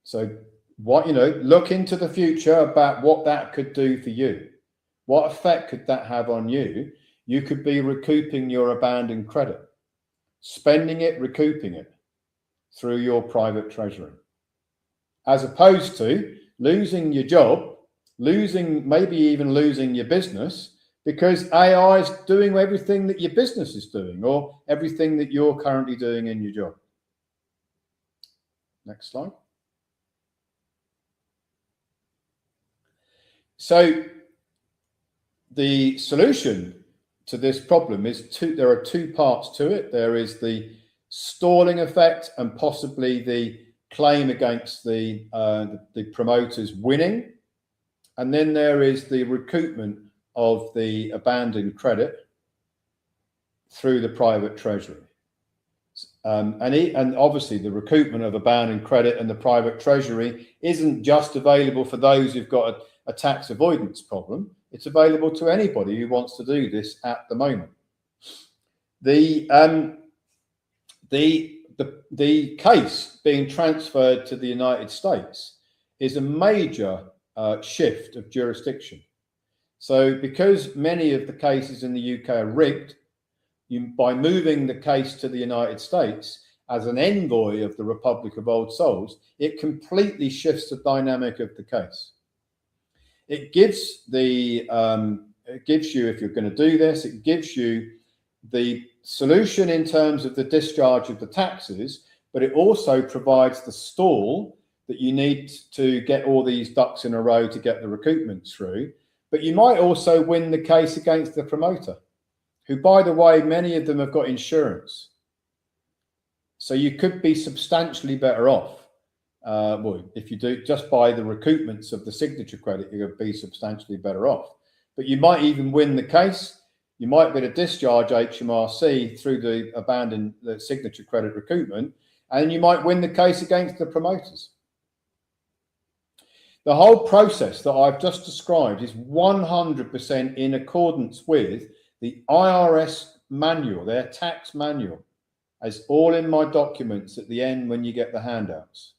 So look into the future about what that could do for you. What effect could that have on you? You could be recouping your abandoned credit, spending it, recouping it through your private treasury, as opposed to losing your job, maybe even losing your business, because AI is doing everything that your business is doing or everything that you're currently doing in your job. Next slide. So the solution to this problem is there are two parts to it. There is the stalling effect and possibly the claim against the promoters winning. And then there is the recoupment of the abandoned credit through the private treasury. And obviously the recoupment of abandoned credit and the private treasury isn't just available for those who've got a tax avoidance problem. It's available to anybody who wants to do this at the moment. The case being transferred to the United States is a major shift of jurisdiction. So because many of the cases in the UK are rigged, by moving the case to the United States as an envoy of the Republic of Old Souls, it completely shifts the dynamic of the case. It gives you, if you're going to do this, it gives you the solution in terms of the discharge of the taxes, but it also provides the stall that you need to get all these ducks in a row to get the recoupment through. But you might also win the case against the promoter, who, by the way, many of them have got insurance. So you could be substantially better off. Well, if you do just by the recoupments of the signature credit, you're going to be substantially better off. But you might even win the case. You might be able to discharge HMRC through the signature credit recoupment, and you might win the case against the promoters. The whole process that I've just described is 100% in accordance with the IRS manual, their tax manual, as all in my documents at the end when you get the handouts.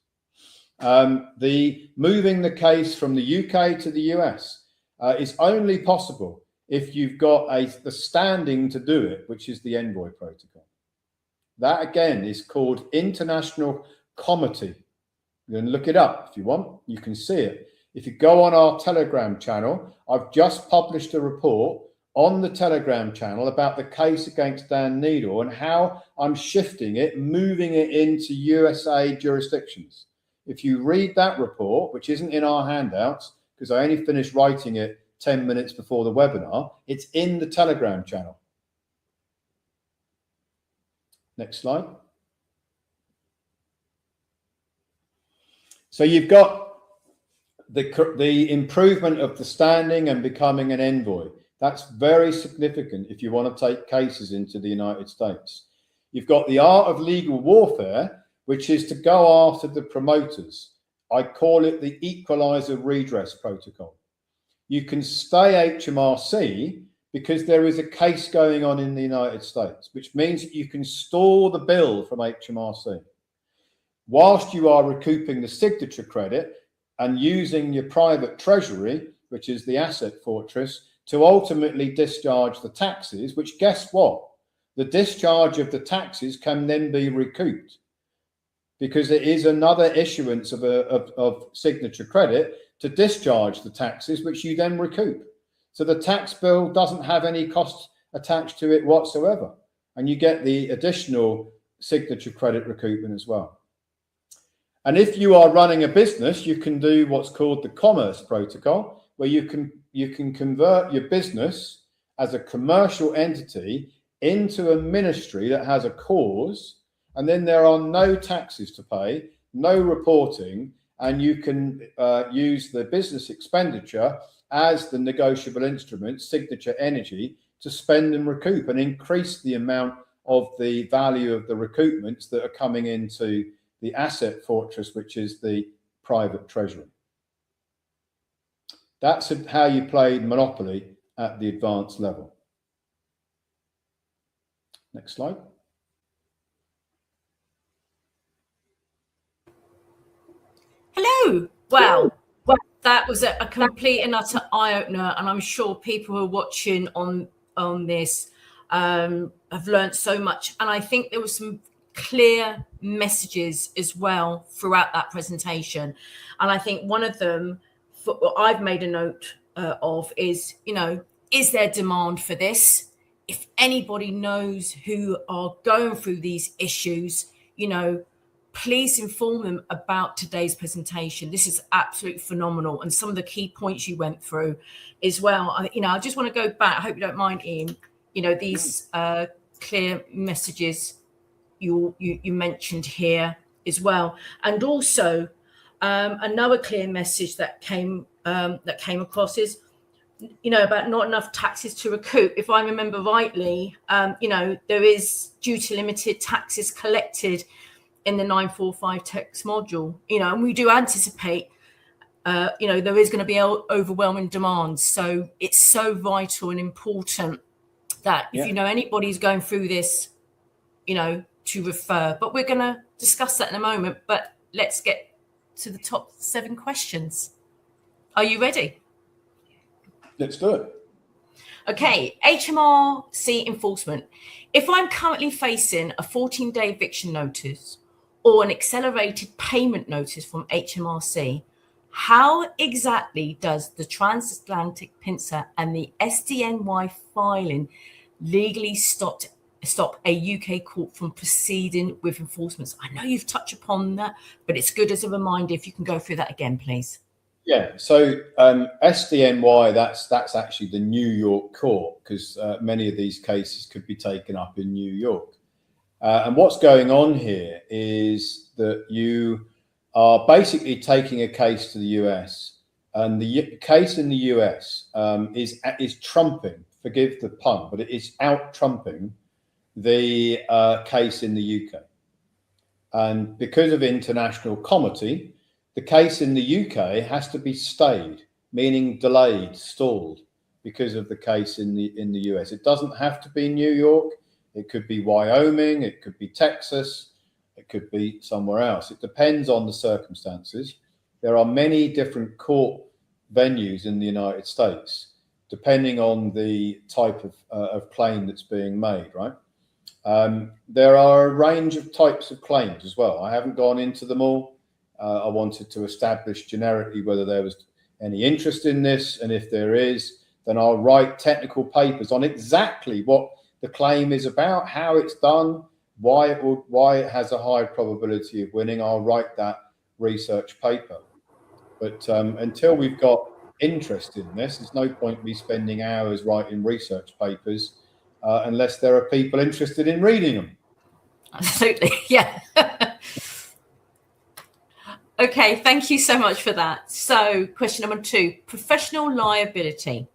The moving the case from the UK to the US is only possible if you've got the standing to do it, which is the envoy protocol. That again is called International Comity. You can look it up if you want. You can see it. If you go on our Telegram channel, I've just published a report on the Telegram channel about the case against Dan Needle and how I'm shifting it, moving it into USA jurisdictions. If you read that report, which isn't in our handouts, because I only finished writing it 10 minutes before the webinar, it's in the Telegram channel. Next slide. So you've got the improvement of the standing and becoming an envoy. That's very significant if you want to take cases into the United States. You've got the art of legal warfare, which is to go after the promoters. I call it the equalizer redress protocol. You can stay HMRC because there is a case going on in the United States, which means that you can stall the bill from HMRC whilst you are recouping the signature credit and using your private treasury, which is the asset fortress, to ultimately discharge the taxes, which, guess what? The discharge of the taxes can then be recouped because it is another issuance of signature credit to discharge the taxes, which you then recoup. So the tax bill doesn't have any costs attached to it whatsoever. And you get the additional signature credit recoupment as well. And if you are running a business, you can do what's called the commerce protocol, where you can convert your business as a commercial entity into a ministry that has a cause, and then there are no taxes to pay, no reporting, and you can use the business expenditure as the negotiable instrument, signature energy, to spend and recoup and increase the amount of the value of the recoupments that are coming into the asset fortress, which is the private treasury. That's how you played Monopoly at the advanced level. Next slide. Hello, Oh, wow. Well, that was a complete and utter eye-opener, and I'm sure people who are watching on this have learned so much. And I think there were some clear messages as well throughout that presentation. And I think one of them, what I've made a note of is, is there demand for this? If anybody knows who are going through these issues, please inform them about today's presentation. This is absolutely phenomenal. And some of the key points you went through as well. I just want to go back. I hope you don't mind, Ian. These clear messages you mentioned here as well. And also another clear message that came across is, about not enough taxes to recoup. If I remember rightly, there is duty limited taxes collected in the 945 tax module, and we do anticipate, there is going to be overwhelming demand. So it's so vital and important that if anybody's going through this, to refer. But we're going to discuss that in a moment. But let's get to the top 7 questions. Are you ready? Let's do it. Okay, HMRC enforcement. If I'm currently facing a 14-day eviction notice or an accelerated payment notice from HMRC, how exactly does the transatlantic pincer and the SDNY filing legally stop a UK court from proceeding with enforcements? I know you've touched upon that, but it's good as a reminder if you can go through that again, please. Yeah, so SDNY, that's actually the New York court, because many of these cases could be taken up in New York. And what's going on here is that you are basically taking a case to the US, and the case in the US is trumping, forgive the pun, but it is out trumping the case in the UK. And because of international comity, the case in the UK has to be stayed, meaning delayed, stalled, because of the case in the US. It doesn't have to be New York. It could be Wyoming. It could be Texas. It could be somewhere else. It depends on the circumstances. There are many different court venues in the United States, depending on the type of claim that's being made, right? There are a range of types of claims as well. I haven't gone into them all. I wanted to establish generically whether there was any interest in this, and if there is, then I'll write technical papers on exactly what the claim is about, how it's done, why it has a high probability of winning. I'll write that research paper. But until we've got interest in this, there's no point me spending hours writing research papers unless there are people interested in reading them. Absolutely, yeah. Okay, thank you so much for that. So question number 2, professional liability.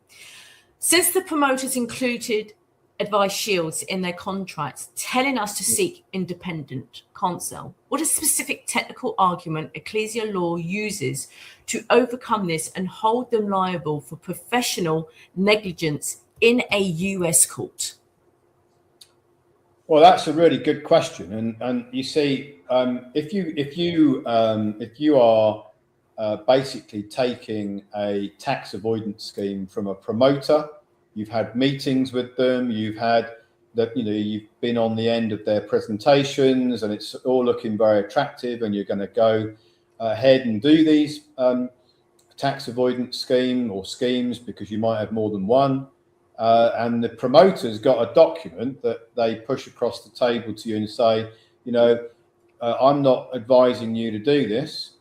Since the promoters included advice shields in their contracts telling us to seek independent counsel, what a specific technical argument ecclesial law uses to overcome this and hold them liable for professional negligence in a US court? Well, that's a really good question, and you see, if you are basically taking a tax avoidance scheme from a promoter, you've had meetings with them, you've been on the end of their presentations, and it's all looking very attractive, and you're going to go ahead and do these tax avoidance schemes because you might have more than one. And the promoter's got a document that they push across the table to you and say, I'm not advising you to do this.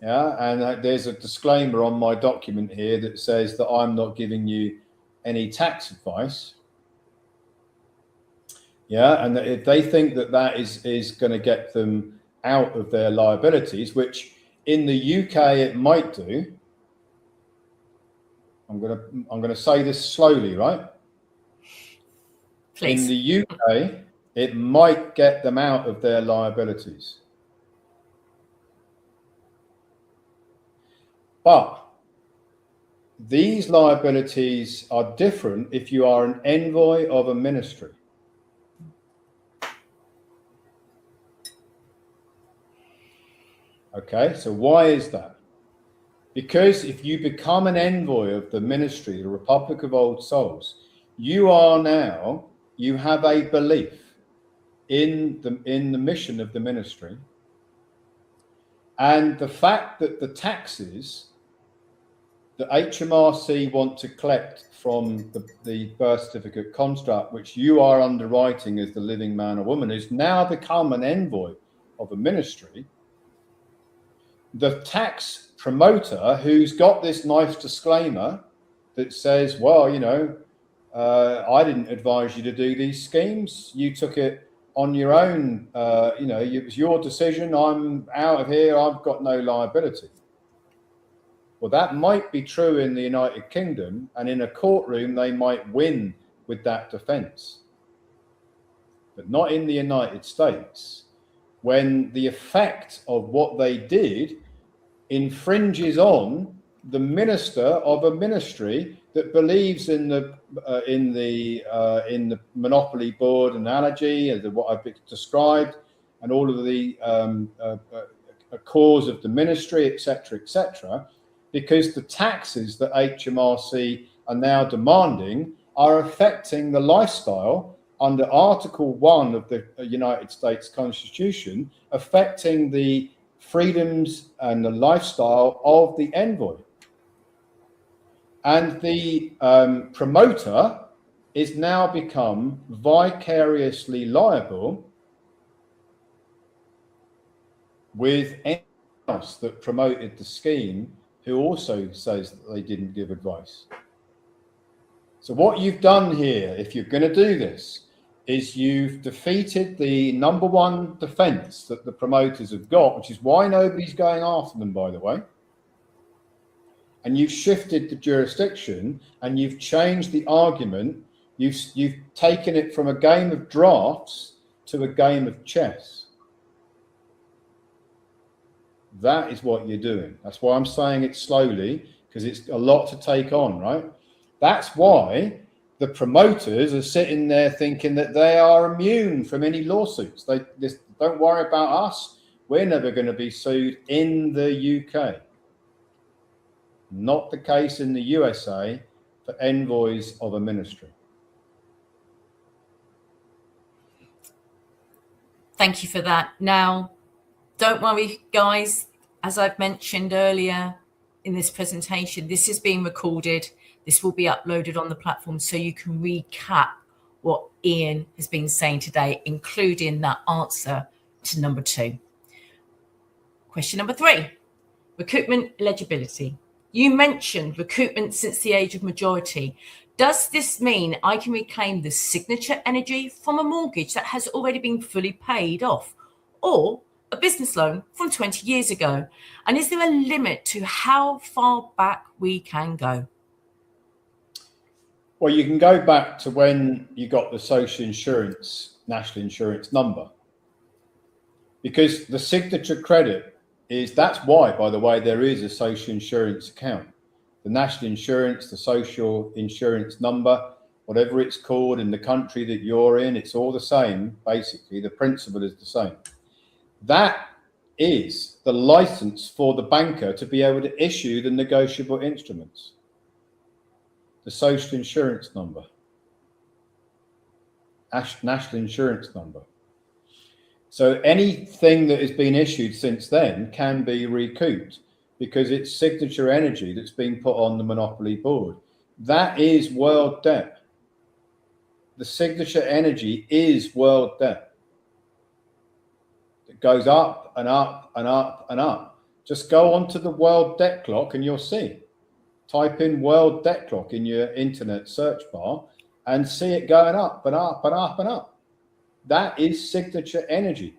Yeah. And there's a disclaimer on my document here that says that I'm not giving you any tax advice. Yeah. And if they think that is going to get them out of their liabilities, which in the UK it might do. I'm going to say this slowly, right? Please. In the UK, it might get them out of their liabilities. But these liabilities are different if you are an envoy of a ministry. Okay, so why is that? Because if you become an envoy of the ministry, the Republic of Old Souls, you have a belief in the mission of the ministry, and the fact that the taxes that HMRC want to collect from the birth certificate construct, which you are underwriting as the living man or woman, has now become an envoy of a ministry. The tax promoter, who's got this nice disclaimer that says, well, you know, I didn't advise you to do these schemes. You took it on your own. You know, it was your decision. I'm out of here. I've got no liability. Well, that might be true in the United Kingdom, and in a courtroom, they might win with that defense, but not in the United States, when the effect of what they did infringes on the minister of a ministry that believes in the monopoly board analogy, and what I've described, and all of the cause of the ministry, etc., etc. Because the taxes that HMRC are now demanding are affecting the lifestyle under Article 1 of the United States Constitution, affecting the freedoms and the lifestyle of the envoy. And the promoter is now become vicariously liable with anyone else that promoted the scheme who also says that they didn't give advice. So what you've done here, if you're going to do this, is you've defeated the number one defense that the promoters have got, which is why nobody's going after them, by the way. And you've shifted the jurisdiction, and you've changed the argument. You've taken it from a game of drafts to a game of chess. That is what you're doing. That's why I'm saying it slowly, because it's a lot to take on, right? That's why the promoters are sitting there thinking that they are immune from any lawsuits. They just don't worry about us. We're never going to be sued in the UK. Not the case in the USA for envoys of a ministry. Thank you for that. Now, don't worry, guys. As I've mentioned earlier in this presentation, this is being recorded. This will be uploaded on the platform so you can recap what Ian has been saying today, including that answer to number 2. Question number 3, recoupment eligibility. You mentioned recoupment since the age of majority. Does this mean I can reclaim the signature energy from a mortgage that has already been fully paid off, or a business loan from 20 years ago? And is there a limit to how far back we can go? Well, you can go back to when you got the social insurance, national insurance number, because the signature credit that's why, by the way, there is a social insurance account. The national insurance, the social insurance number, whatever it's called in the country that you're in, it's all the same. Basically, the principle is the same. That is the license for the banker to be able to issue the negotiable instruments. The social insurance number, national insurance number. So anything that has been issued since then can be recouped because it's signature energy that's been put on the monopoly board. That is world debt. The signature energy is world debt. It goes up and up and up and up. Just go onto the world debt clock and you'll see. Type in world debt clock in your internet search bar and see it going up and up and up and up. That is signature energy.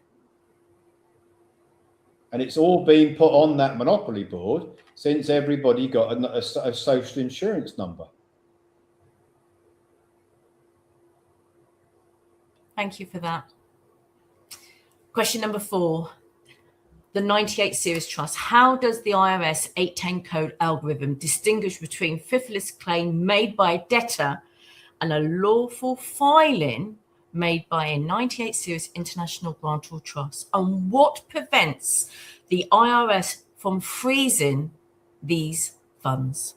And it's all been put on that monopoly board since everybody got a social insurance number. Thank you for that. Question number 4, the 98 Series Trust. How does the IRS 810 code algorithm distinguish between frivolous claim made by a debtor and a lawful filing made by a 98 series international grantor trust? And what prevents the IRS from freezing these funds?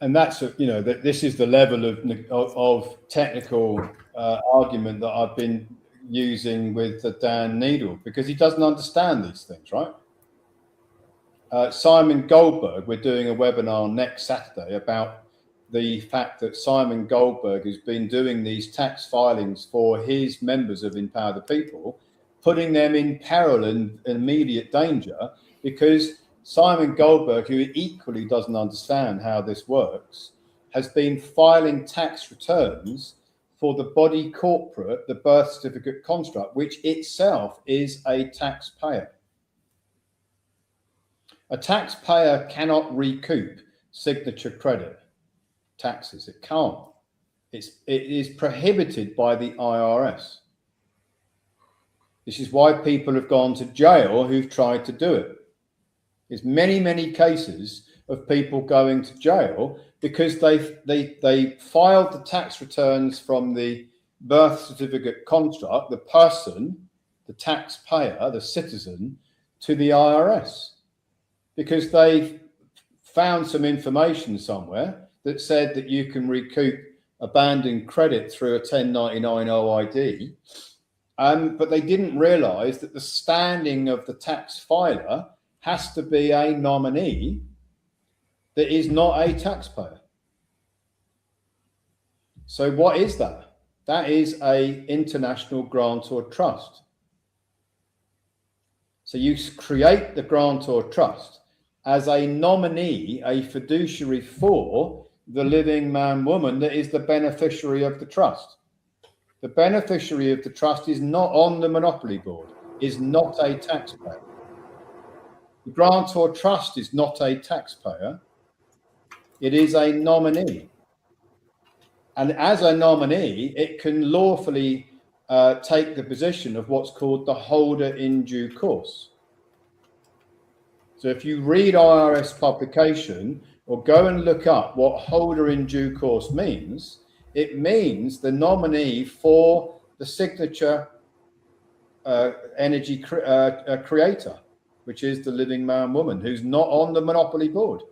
And that's, that this is the level of technical argument that I've been using with Dan Needle, because he doesn't understand these things, right? Simon Goldberg, we're doing a webinar next Saturday about the fact that Simon Goldberg has been doing these tax filings for his members of Empower the People, putting them in peril and immediate danger, because Simon Goldberg, who equally doesn't understand how this works, has been filing tax returns for the body corporate, the birth certificate construct, which itself is a taxpayer. A taxpayer cannot recoup signature credit taxes. It can't. It is prohibited by the IRS. This is why people have gone to jail who've tried to do it. There's many cases of people going to jail because they filed the tax returns from the birth certificate construct, the person, the taxpayer, the citizen, to the IRS, because they found some information somewhere that said that you can recoup abandoned credit through a 1099 OID, but they didn't realise that the standing of the tax filer has to be a nominee that is not a taxpayer. So what is that? That is a international grantor trust. So you create the grantor trust as a nominee, a fiduciary for the living man, woman that is the beneficiary of the trust. The beneficiary of the trust is not on the monopoly board, is not a taxpayer. The grantor trust is not a taxpayer. It is a nominee. And as a nominee, it can lawfully take the position of what's called the holder in due course. So if you read IRS publication or go and look up what holder in due course means, it means the nominee for the signature energy creator, which is the living man, woman, who's not on the monopoly board.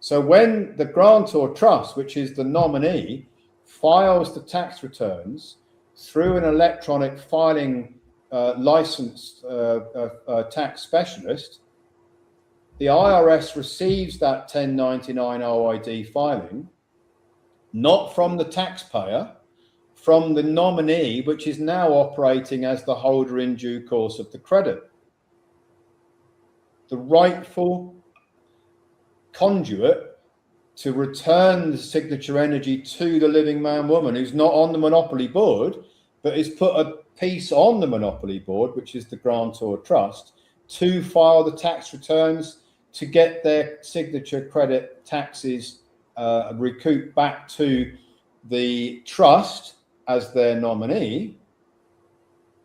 So when the grantor trust, which is the nominee, files the tax returns through an electronic filing licensed tax specialist, the IRS receives that 1099 OID filing, not from the taxpayer, from the nominee, which is now operating as the holder in due course of the credit. The rightful conduit to return the signature energy to the living man, woman, who's not on the monopoly board, but has put a piece on the monopoly board, which is the grantor trust, to file the tax returns to get their signature credit taxes recouped back to the trust as their nominee,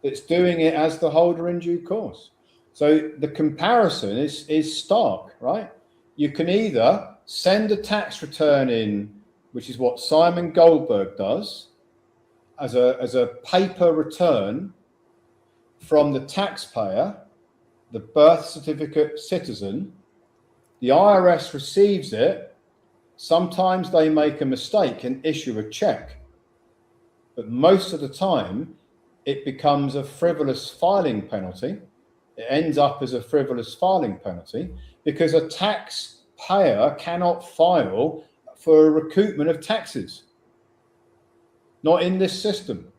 that's doing it as the holder in due course. So the comparison is stark, right? You can either send a tax return in, which is what Simon Goldberg does, as a paper return from the taxpayer, the birth certificate citizen. The IRS receives it. Sometimes they make a mistake and issue a check, but most of the time it becomes a frivolous filing penalty. It ends up as a frivolous filing penalty because a taxpayer cannot file for a recoupment of taxes. Not in this system.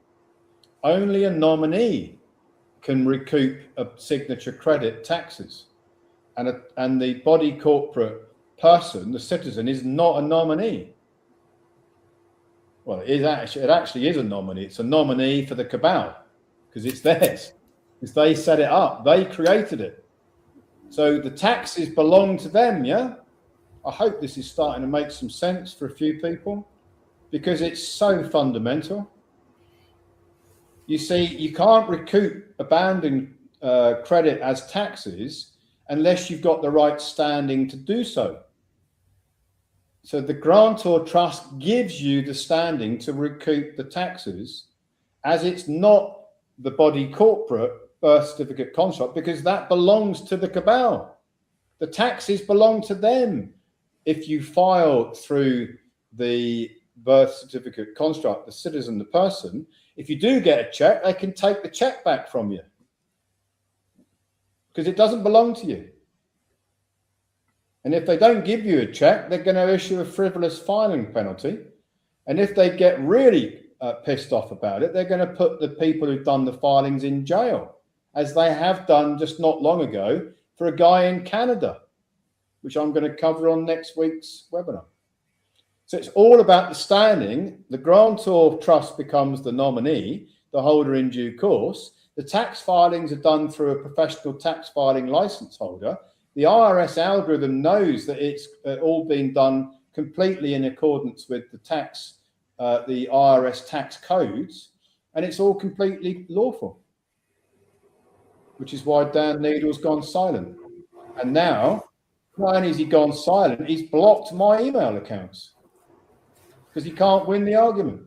Only a nominee can recoup a signature credit taxes. And the body corporate person, the citizen, is not a nominee. Well, it actually is a nominee. It's a nominee for the cabal because it's theirs. Because they set it up. They created it. So the taxes belong to them, yeah? I hope this is starting to make some sense for a few people because it's so fundamental. You see, you can't recoup abandoned credit as taxes unless you've got the right standing to do so. So the grantor trust gives you the standing to recoup the taxes, as it's not the body corporate birth certificate construct, because that belongs to the cabal. The taxes belong to them. If you file through the birth certificate construct, the citizen, the person, if you do get a check, they can take the check back from you because it doesn't belong to you. And if they don't give you a check, they're going to issue a frivolous filing penalty. And if they get really pissed off about it, they're going to put the people who've done the filings in jail, as they have done just not long ago for a guy in Canada, which I'm going to cover on next week's webinar. So it's all about the standing. The grantor trust becomes the nominee, the holder in due course. The tax filings are done through a professional tax filing license holder. The IRS algorithm knows that it's all been done completely in accordance with the IRS tax codes, and it's all completely lawful, which is why Dan Needle's gone silent. And now, not only has he gone silent, he's blocked my email accounts because he can't win the argument.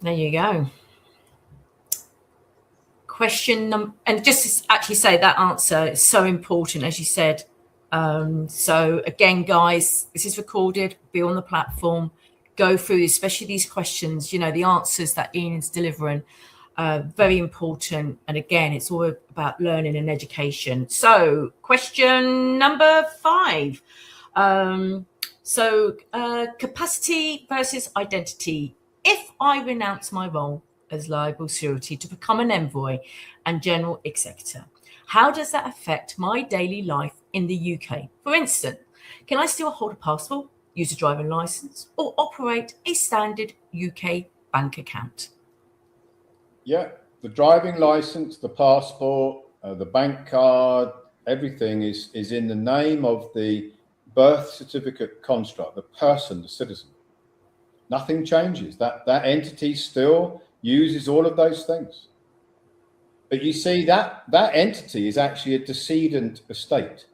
There you go. Question number, and just to actually say that answer is so important, as you said. So again, guys, this is recorded, be on the platform, go through, especially these questions, the answers that Ian's delivering, very important. And again, it's all about learning and education. So question number 5. Capacity versus identity. If I renounce my role as liable surety to become an envoy and general executor, how does that affect my daily life in the UK? For instance, can I still hold a passport, use a driving license, or operate a standard UK bank account? Yeah, the driving license, the passport, the bank card, everything is in the name of the birth certificate construct, the person, the citizen. Nothing changes. That entity still uses all of those things. But you see, that entity is actually a decedent estate.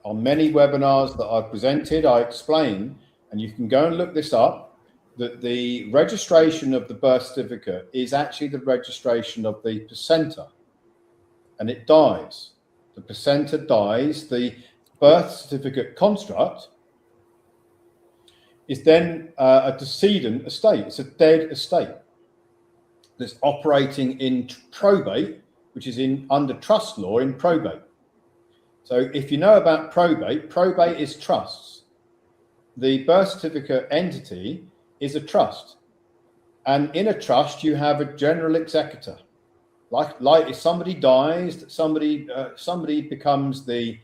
On many webinars that I've presented, I explain, and you can go and look this up, that the registration of the birth certificate is actually the registration of the placenta, and it dies. The placenta dies. The birth certificate construct is then a decedent estate. It's a dead estate that's operating in probate, which is under trust law in probate. So if you know about probate is trusts. The birth certificate entity is a trust. And in a trust, you have a general executor. Like if somebody dies, somebody becomes the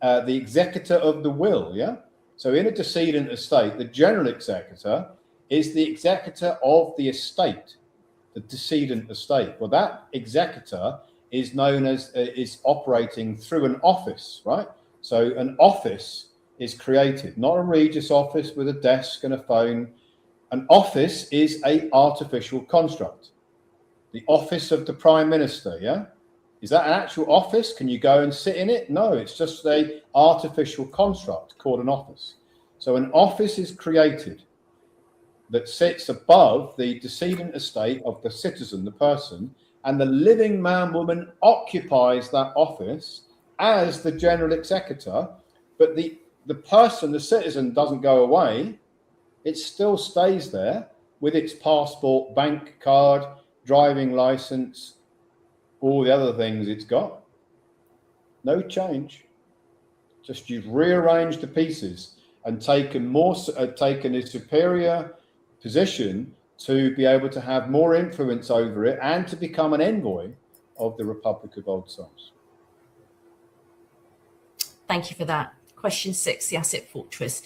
executor of the will, yeah? So in a decedent estate, the general executor is the executor of the estate, the decedent estate. Well, that executor is known as, is operating through an office, right? So an office is created, not a Regis office with a desk and a phone. An office is an artificial construct. The office of the Prime Minister, yeah? Is that an actual office? Can you go and sit in it? No, it's just an artificial construct called an office. So an office is created that sits above the decedent estate of the citizen, the person, and the living man, woman occupies that office as the general executor, but the person, the citizen, doesn't go away. It still stays there with its passport, bank card, driving license, all the other things it's got. No change. Just you've rearranged the pieces and taken a superior position to be able to have more influence over it and to become an envoy of the Republic of Old Souls. Thank you for that. Question 6, the asset fortress.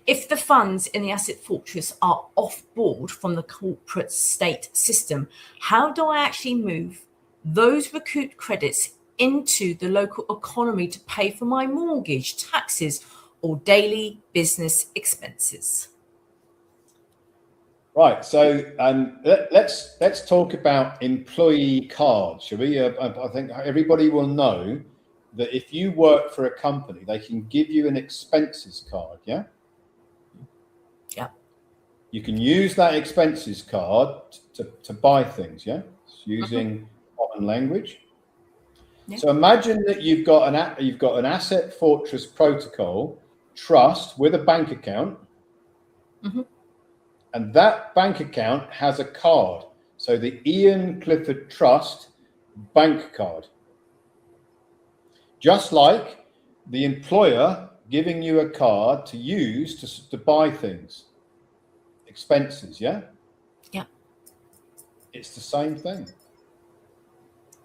If the funds in the asset fortress are off board from the corporate state system, how do I actually move those recouped credits into the local economy to pay for my mortgage, taxes, or daily business expenses? Right. So let's talk about employee cards, shall we? I think everybody will know that if you work for a company, they can give you an expenses card. Yeah. Yeah. You can use that expenses card to buy things. Yeah. It's using common language. Yeah. So imagine that you've got an asset fortress protocol trust with a bank account. And that bank account has a card. So the Ian Clifford Trust bank card. Just like the employer giving you a card to use to buy things. Expenses, yeah? Yeah. It's the same thing.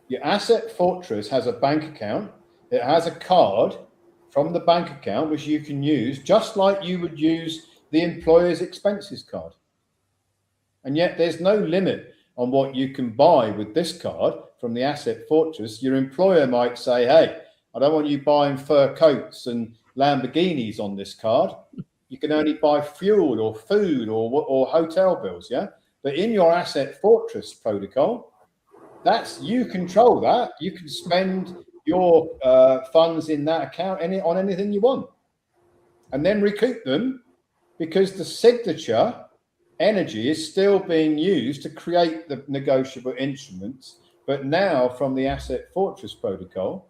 Your asset fortress has a bank account. It has a card from the bank account which you can use just like you would use the employer's expenses card. And yet there's no limit on what you can buy with this card from the asset fortress. Your employer might say, hey, I don't want you buying fur coats and Lamborghinis on this card. You can only buy fuel or food or hotel bills, yeah? But in your asset fortress protocol, you control that. You can spend your funds in that account on anything you want and then recoup them because the signature energy is still being used to create the negotiable instruments, but now from the asset fortress protocol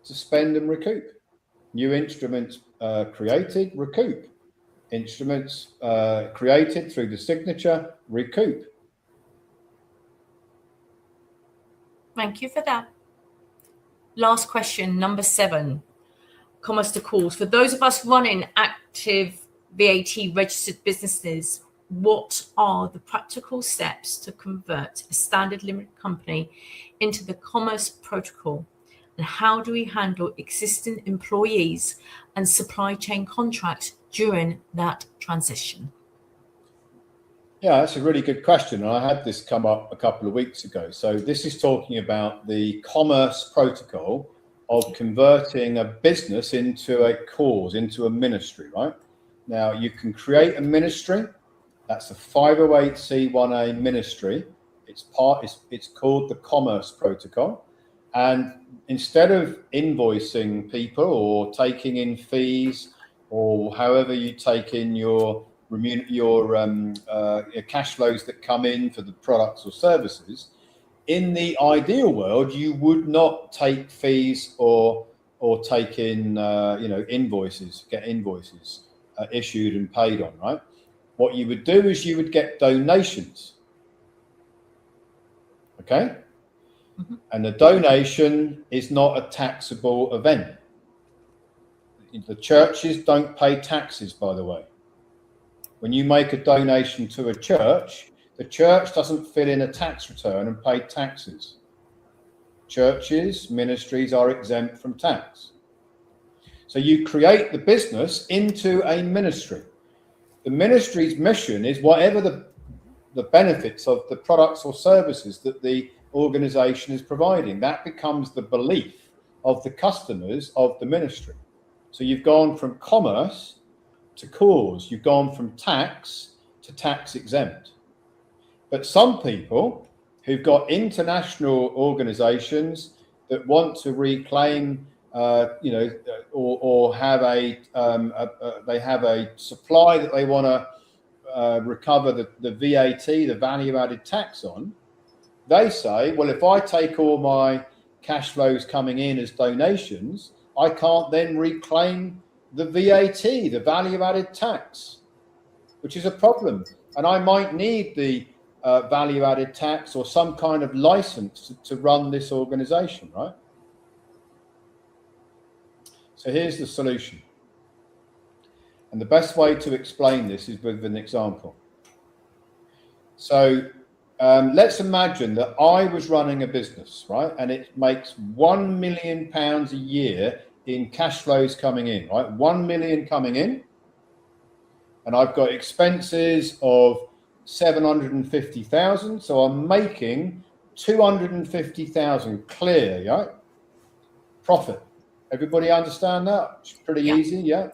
to spend and recoup. New instruments created, recoup. Instruments created through the signature, recoup. Thank you for that. Last question, number 7. Commerce to calls. For those of us running active VAT registered businesses, what are the practical steps to convert a standard limited company into the commerce protocol? And how do we handle existing employees and supply chain contracts during that transition? Yeah, that's a really good question. And I had this come up a couple of weeks ago. So this is talking about the commerce protocol of converting a business into a cause, into a ministry, right? Now you can create a ministry. That's a 508c1a ministry. It's called the commerce protocol. And instead of invoicing people or taking in fees or however you take in your cash flows that come in for the products or services, in the ideal world, you would not take fees or take in invoices, get invoices issued and paid on, right? What you would do is you would get donations. Okay? And the donation is not a taxable event. The churches don't pay taxes, by the way. When you make a donation to a church, the church doesn't fill in a tax return and pay taxes. Churches, ministries are exempt from tax. So you create the business into a ministry. The ministry's mission is whatever the benefits of the products or services that the organization is providing. That becomes the belief of the customers of the ministry. So you've gone from commerce to cause. You've gone from tax to tax exempt. But some people who've got international organizations that want to reclaim, or have they have a supply that they want to recover the VAT, the value added tax on. They say, well, if I take all my cash flows coming in as donations, I can't then reclaim the VAT, the value added tax, which is a problem. And I might need the value added tax or some kind of license to run this organization, right? So here's the solution. And the best way to explain this is with an example. So let's imagine that I was running a business, right? And it makes £1 million a year in cash flows coming in, right? 1 million coming in. And I've got expenses of 750,000. So I'm making 250,000 clear, yeah? Profit. Everybody understand that? It's pretty easy, yeah?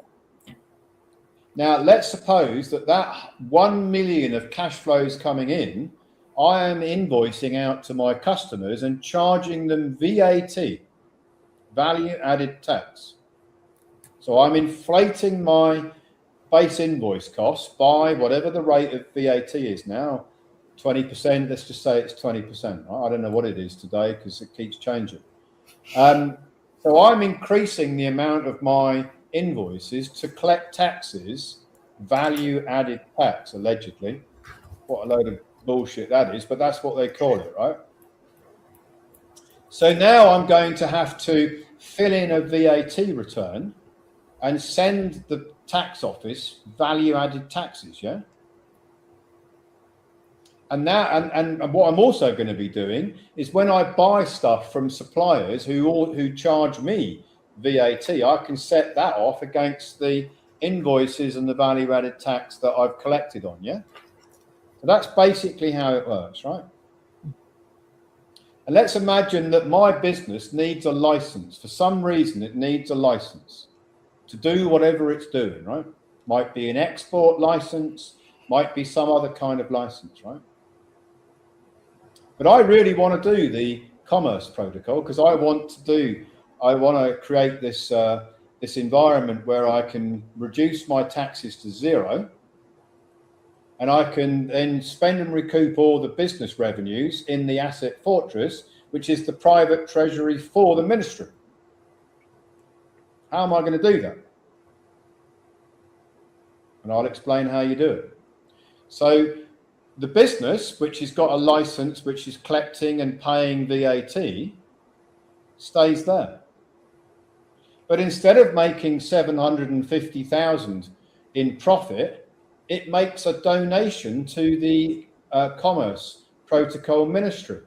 Now, let's suppose that 1 million of cash flows coming in, I am invoicing out to my customers and charging them VAT, value added tax. So I'm inflating my base invoice costs by whatever the rate of VAT is now, 20%. Let's just say it's 20%. I don't know what it is today because it keeps changing. So I'm increasing the amount of my invoices to collect taxes, value added tax, allegedly. What a load of bullshit that is, but that's what they call it, right? So now I'm going to have to fill in a VAT return and send the tax office value added taxes, yeah? And what I'm also going to be doing is when I buy stuff from suppliers who charge me VAT, I can set that off against the invoices and the value added tax that I've collected on, yeah? So that's basically how it works, right? And let's imagine that my business needs a license. For some reason, it needs a license to do whatever it's doing, right? Might be an export license, might be some other kind of license, right? But I really want to do the commerce protocol because I want to create this this environment where I can reduce my taxes to zero, and I can then spend and recoup all the business revenues in the asset fortress, which is the private treasury for the ministry. How am I going to do that? And I'll explain how you do it. So the business, which has got a license, which is collecting and paying VAT, stays there. But instead of making 750,000 in profit, it makes a donation to the Commerce Protocol Ministry.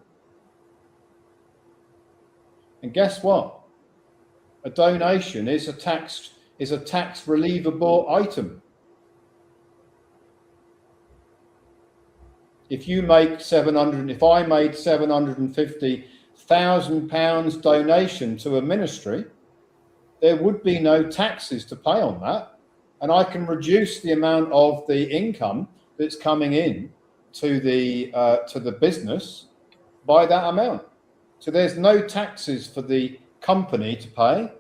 And guess what? A donation is a tax relievable item. If I made £750,000 donation to a ministry, there would be no taxes to pay on that, and I can reduce the amount of the income that's coming in to the business by that amount. So there's no taxes for the company to pay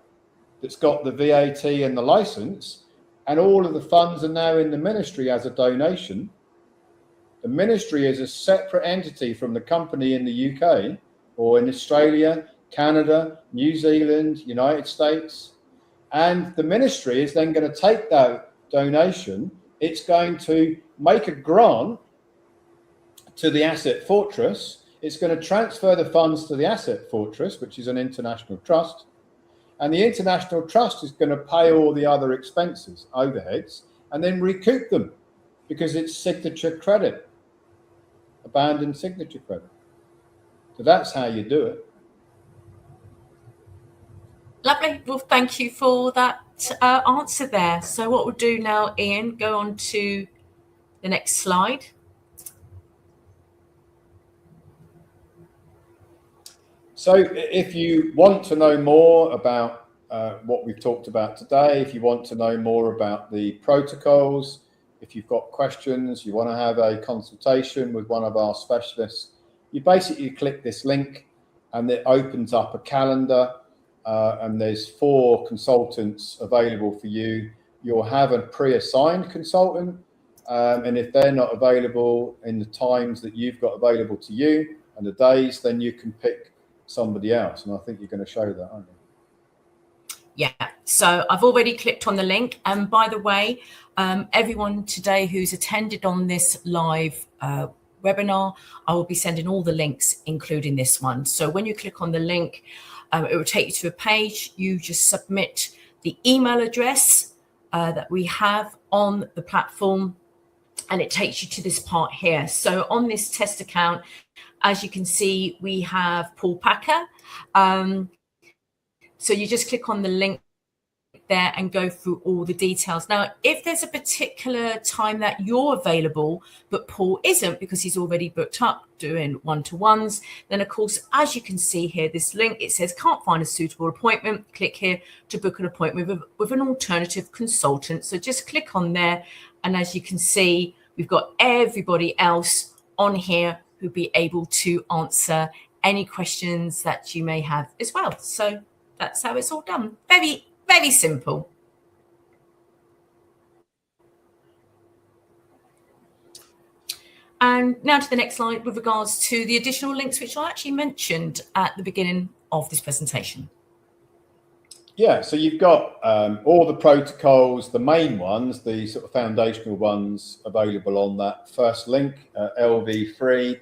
that's got the VAT and the license, and all of the funds are now in the ministry as a donation. The ministry is a separate entity from the company in the UK or in Australia, Canada, New Zealand, United States. And the ministry is then going to take that donation. It's going to make a grant to the asset fortress. It's going to transfer the funds to the asset fortress, which is an international trust. And the international trust is going to pay all the other expenses, overheads, and then recoup them because it's signature credit. Abandoned signature credit. So that's how you do it. Lovely. Well, thank you for that answer there. So what we'll do now, Ian, go on to the next slide. So if you want to know more about what we've talked about today, if you want to know more about the protocols, if you've got questions, you want to have a consultation with one of our specialists, you basically click this link and it opens up a calendar and there's 4 consultants available for you. You'll have a pre-assigned consultant, and if they're not available in the times that you've got available to you and the days, then you can pick somebody else. And I think you're going to show that, aren't you? Yeah, so I've already clicked on the link. And by the way, everyone today who's attended on this live webinar, I will be sending all the links, including this one. So when you click on the link, it will take you to a page. You just submit the email address that we have on the platform, and it takes you to this part here. So on this test account, as you can see, we have Paul Packer. So you just click on the link there and go through all the details. Now, if there's a particular time that you're available, but Paul isn't because he's already booked up doing one-to-ones, then of course, as you can see here, this link, it says can't find a suitable appointment. Click here to book an appointment with an alternative consultant. So just click on there. And as you can see, we've got everybody else on here who'll be able to answer any questions that you may have as well. So that's how it's all done. Very, very simple. And now to the next slide with regards to the additional links, which I actually mentioned at the beginning of this presentation. Yeah, so you've got all the protocols, the main ones, the sort of foundational ones available on that first link, lv3.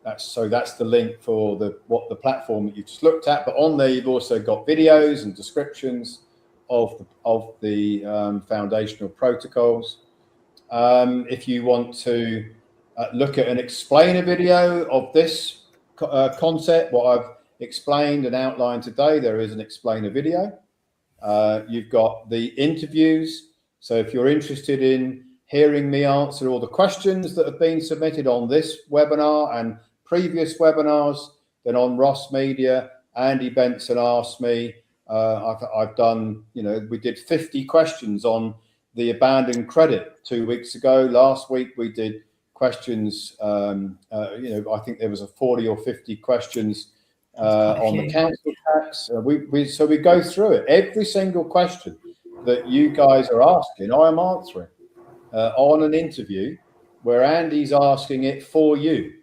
That's the link for the platform that you just looked at. But on there, you've also got videos and descriptions of the foundational protocols. If you want to look at and explain a video of this concept, what I've explained and outlined today, there is an explainer video. You've got the interviews. So if you're interested in hearing me answer all the questions that have been submitted on this webinar and previous webinars, then on Ross Media, Andy Benson asked me, I've done, we did 50 questions on the abandoned credit 2 weeks ago. Last week we did questions, I think there was a 40 or 50 questions on the council tax. So we go through it. Every single question that you guys are asking, I am answering on an interview where Andy's asking it for you.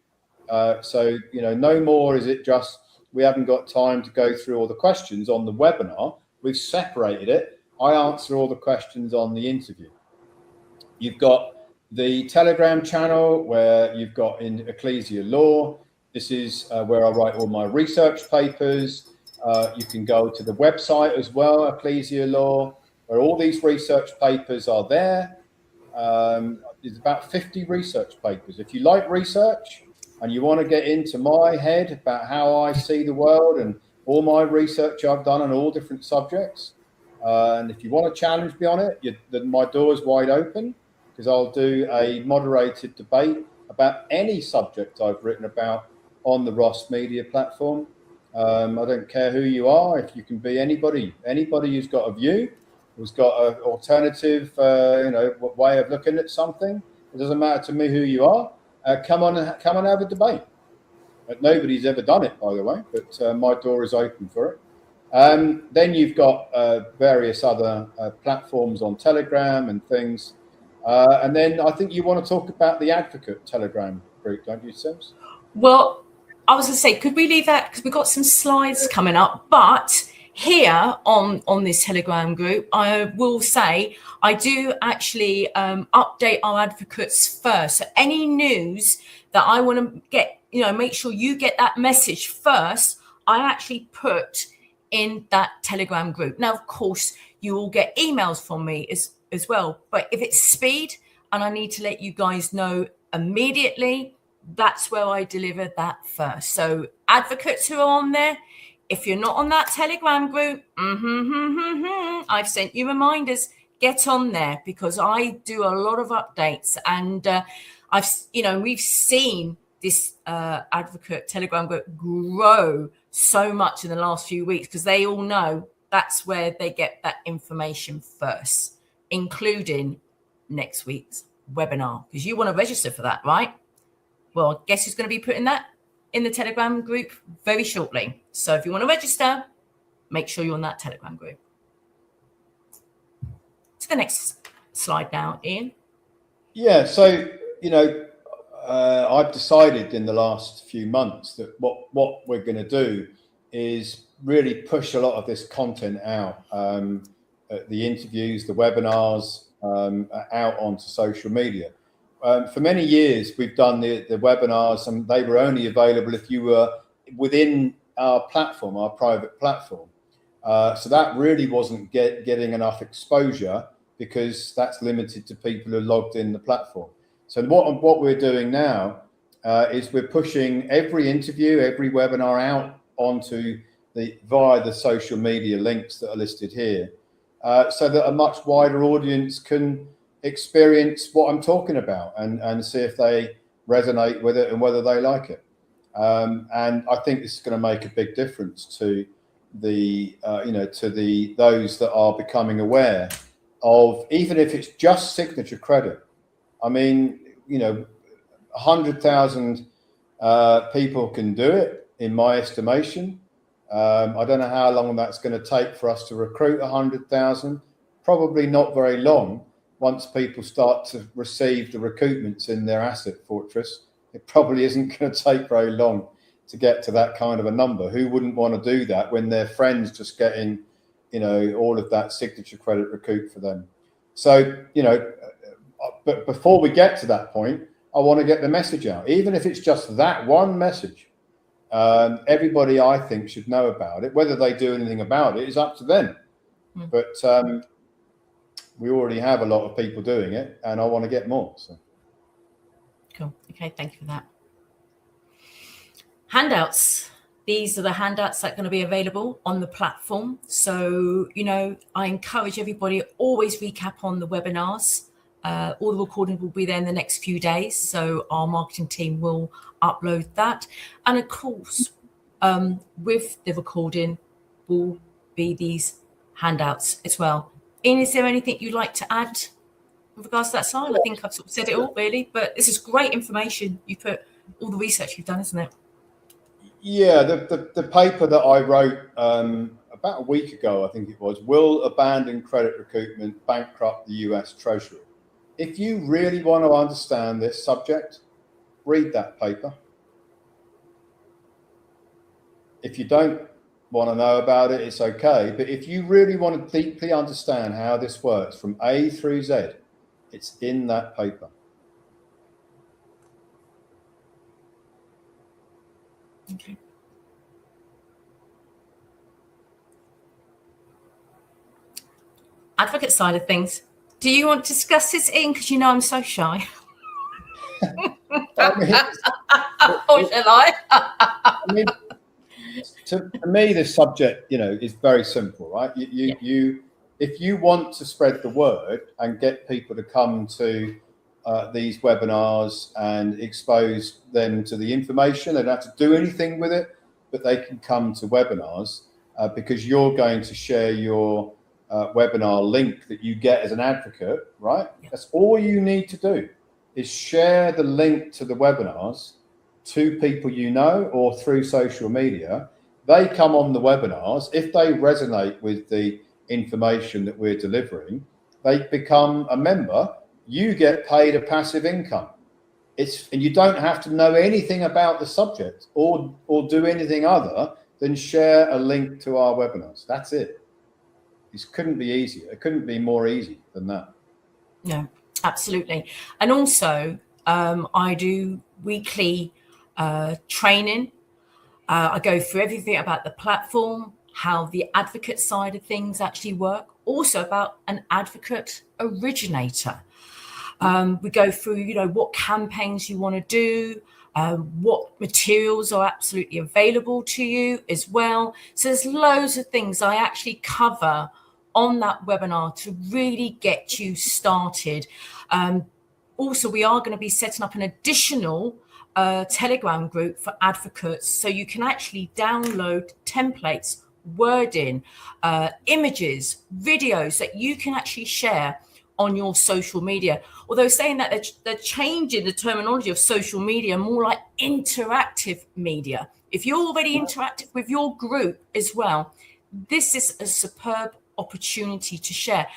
So, no more is it just we haven't got time to go through all the questions on the webinar. We've separated it. I answer all the questions on the interview. You've got the Telegram channel where you've got in Ecclesia Law. This is where I write all my research papers. You can go to the website as well, Ecclesia Law, where all these research papers are there. There's about 50 research papers. If you like research and you want to get into my head about how I see the world and all my research I've done on all different subjects, and if you want to challenge me on it, then my door is wide open, because I'll do a moderated debate about any subject I've written about on the Ross Media platform. I don't care who you are. If you can be anybody who's got a view, who's got an alternative, way of looking at something. It doesn't matter to me who you are. Come on and have a debate. Nobody's ever done it, by the way, but my door is open for it. Then you've got various other platforms on Telegram and things. And then I think you want to talk about the Advocate Telegram group, don't you, Sims? Well, I was going to say, could we leave that, because we've got some slides coming up, but here on this Telegram group, I will say I do actually update our advocates first. So any news that I want to get, make sure you get that message first, I actually put in that Telegram group. Now, of course, you will get emails from me as well. But if it's speed and I need to let you guys know immediately, that's where I deliver that first. So advocates who are on there, if you're not on that Telegram group, I've sent you reminders, get on there, because I do a lot of updates, and we've seen this advocate Telegram group grow so much in the last few weeks, because they all know that's where they get that information first, including next week's webinar, because you want to register for that, right? Well, guess who's going to be putting that in the Telegram group very shortly. So if you want to register, make sure you're on that Telegram group. To the next slide now, Ian. Yeah, so, I've decided in the last few months that what we're going to do is really push a lot of this content out, the interviews, the webinars, out onto social media. For many years, we've done the webinars, and they were only available if you were within our platform, our private platform. So that really wasn't getting enough exposure, because that's limited to people who logged in the platform. So what we're doing now is we're pushing every interview, every webinar out onto via the social media links that are listed here. so that a much wider audience can experience what I'm talking about and see if they resonate with it and whether they like it. And I think this is going to make a big difference to the those that are becoming aware of, even if it's just signature credit. I mean, 100,000 people can do it, in my estimation. I don't know how long that's going to take for us to recruit 100,000. Probably not very long. Once people start to receive the recruitments in their asset fortress, it probably isn't going to take very long to get to that kind of a number. Who wouldn't want to do that when their friends just getting, all of that signature credit recruit for them? So, but before we get to that point, I want to get the message out, even if it's just that one message. Everybody, I think, should know about it. Whether they do anything about it is up to them. But we already have a lot of people doing it, and I want to get more. So. Cool. Okay, thank you for that. Handouts. These are the handouts that are going to be available on the platform. So, I encourage everybody, always recap on the webinars. All the recordings will be there in the next few days. So our marketing team will upload that. And of course, with the recording will be these handouts as well. Ian, is there anything you'd like to add with regards to that side? I think I've sort of said it all, really. But this is great information. You put all the research you've done, isn't it? Yeah, the paper that I wrote about a week ago, I think it was, Will Abandoned Credit Recruitment Bankrupt the US Treasury? If you really want to understand this subject, read that paper. If you don't want to know about it, it's okay. But if you really want to deeply understand how this works from A through Z, it's in that paper. Okay. Advocate side of things. Do you want to discuss this, Ian? Because I'm so shy. Or shall I? To me, this subject, is very simple, right? If you want to spread the word and get people to come to these webinars and expose them to the information, they don't have to do anything with it, but they can come to webinars because you're going to share your webinar link that you get as an advocate, right? Yeah. That's all you need to do, is share the link to the webinars to people or through social media. They come on the webinars. If they resonate with the information that we're delivering, they become a member. You get paid a passive income. And you don't have to know anything about the subject or do anything other than share a link to our webinars. That's it. This couldn't be easier. It couldn't be more easy than that. No, absolutely. And also, I do weekly training. I go through everything about the platform, how the advocate side of things actually work, also about an advocate originator. We go through, what campaigns you want to do, what materials are absolutely available to you as well. So there's loads of things I actually cover on that webinar to really get you started. Also, we are going to be setting up an additional Telegram group for advocates, so you can actually download templates, wording, images, videos that you can actually share on your social media. Although saying that they're changing the terminology of social media more like interactive media. If you're already interactive with your group as well, this is a superb opportunity to share.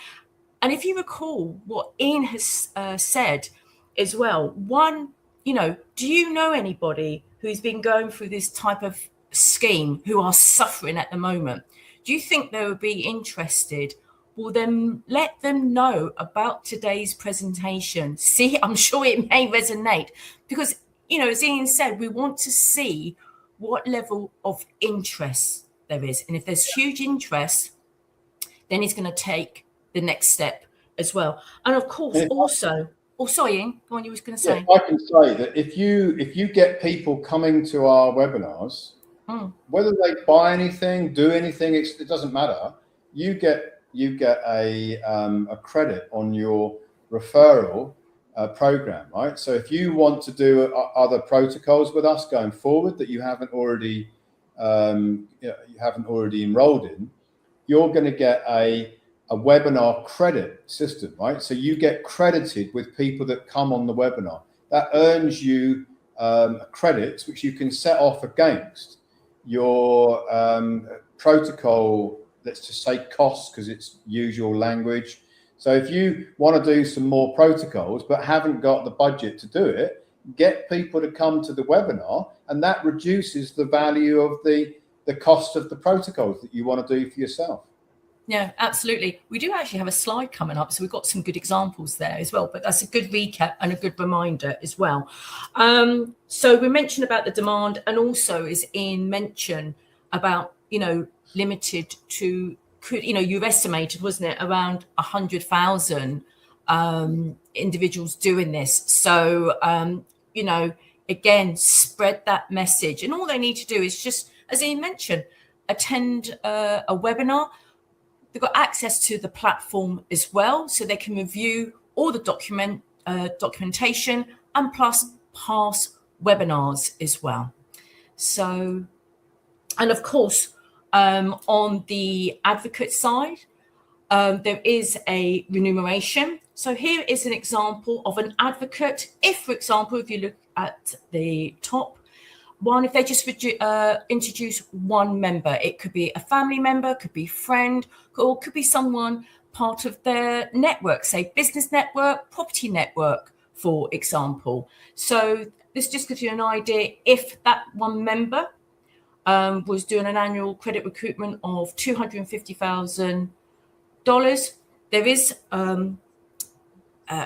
And if you recall what Ian has said as well, do you know anybody who's been going through this type of scheme who are suffering at the moment? Do you think they would be interested? Well, then let them know about today's presentation. See, I'm sure it may resonate because, as Ian said, we want to see what level of interest there is. And if there's huge interest, then he's going to take the next step as well. And of course, also, sorry, Ian, go on, you was going to say. I can say that if you get people coming to our webinars, whether they buy anything, do anything, it doesn't matter. You get you get a credit on your referral program, right? So if you want to do other protocols with us going forward that you haven't already enrolled in, you're going to get a webinar credit system, right? So you get credited with people that come on the webinar. That earns you credits, which you can set off against your protocol, let's just say costs, because it's usual language. So if you want to do some more protocols but haven't got the budget to do it, get people to come to the webinar, and that reduces the value of the cost of the protocols that you want to do for yourself. Yeah, absolutely. We do actually have a slide coming up, so we've got some good examples there as well, but that's a good recap and a good reminder as well. So we mentioned about the demand, and also is Ian mentioned about, limited to, you've estimated, wasn't it, around 100,000 individuals doing this. So, again, spread that message. And all they need to do is just, as Ian mentioned, attend a webinar. They've got access to the platform as well, so they can review all the documentation and plus past webinars as well. So, and of course, on the advocate side, there is a remuneration. So here is an example of an advocate. If, for example, if you look at the top one, if they just introduce one member, it could be a family member, could be a friend, or could be someone part of their network, say business network, property network, for example. So this just gives you an idea. If that one member was doing an annual credit recruitment of $250,000, there is a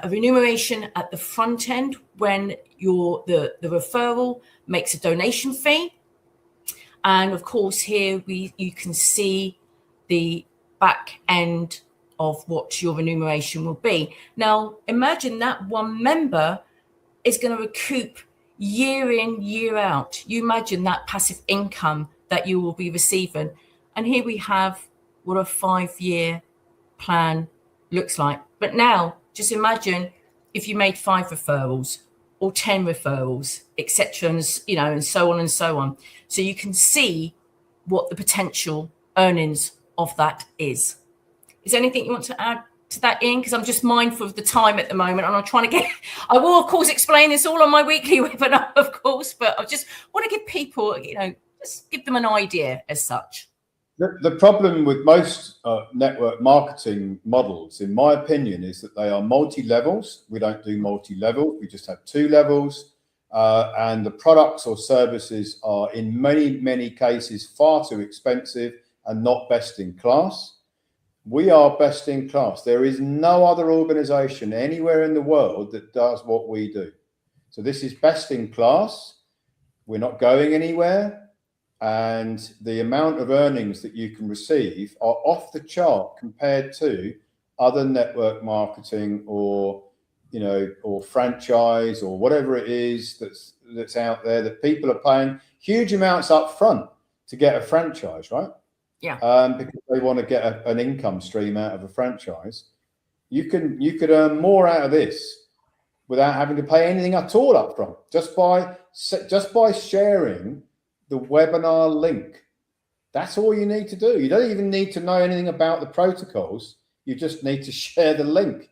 remuneration at the front end when the referral makes a donation fee. And of course, here you can see the back end of what your remuneration will be. Now, imagine that one member is going to recoup year in, year out. You imagine that passive income that you will be receiving. And here we have what a 5-year plan looks like. But now, just imagine if you made 5 referrals or 10 referrals, etc., and so on and so on. So you can see what the potential earnings of that is. Is there anything you want to add to that, Ian? Because I'm just mindful of the time at the moment, and I'm trying to I will, of course, explain this all on my weekly webinar, of course, but I just want to give people, just give them an idea as such. The problem with most network marketing models, in my opinion, is that they are multi-levels. We don't do multi-level. We just have 2 levels. And the products or services are, in many, many cases, far too expensive and not best in class. We are best in class. There is no other organization anywhere in the world that does what we do. So this is best in class. We're not going anywhere. And the amount of earnings that you can receive are off the chart compared to other network marketing or franchise or whatever it is that's out there, that people are paying huge amounts up front to get a franchise, right? Yeah. Because they want to get an income stream out of a franchise. You could earn more out of this without having to pay anything at all up front, just by sharing the webinar link. That's all you need to do. You don't even need to know anything about the protocols. You just need to share the link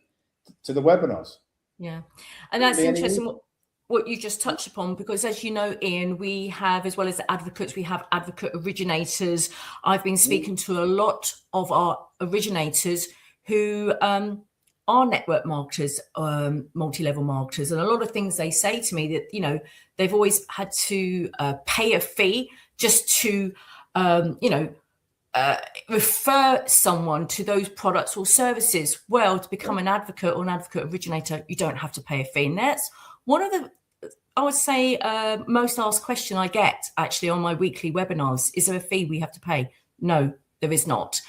to the webinars. Yeah. And that's interesting what you just touched upon, because as you know, Ian, we have, as well as the advocates, we have advocate originators. I've been speaking to a lot of our originators who are network marketers, multi-level marketers, and a lot of things they say to me that, they've always had to pay a fee just to, refer someone to those products or services. Well, to become an advocate or an advocate originator, you don't have to pay a fee. And that's one of the, I would say, most asked question I get actually on my weekly webinars. Is there a fee we have to pay? No, there is not.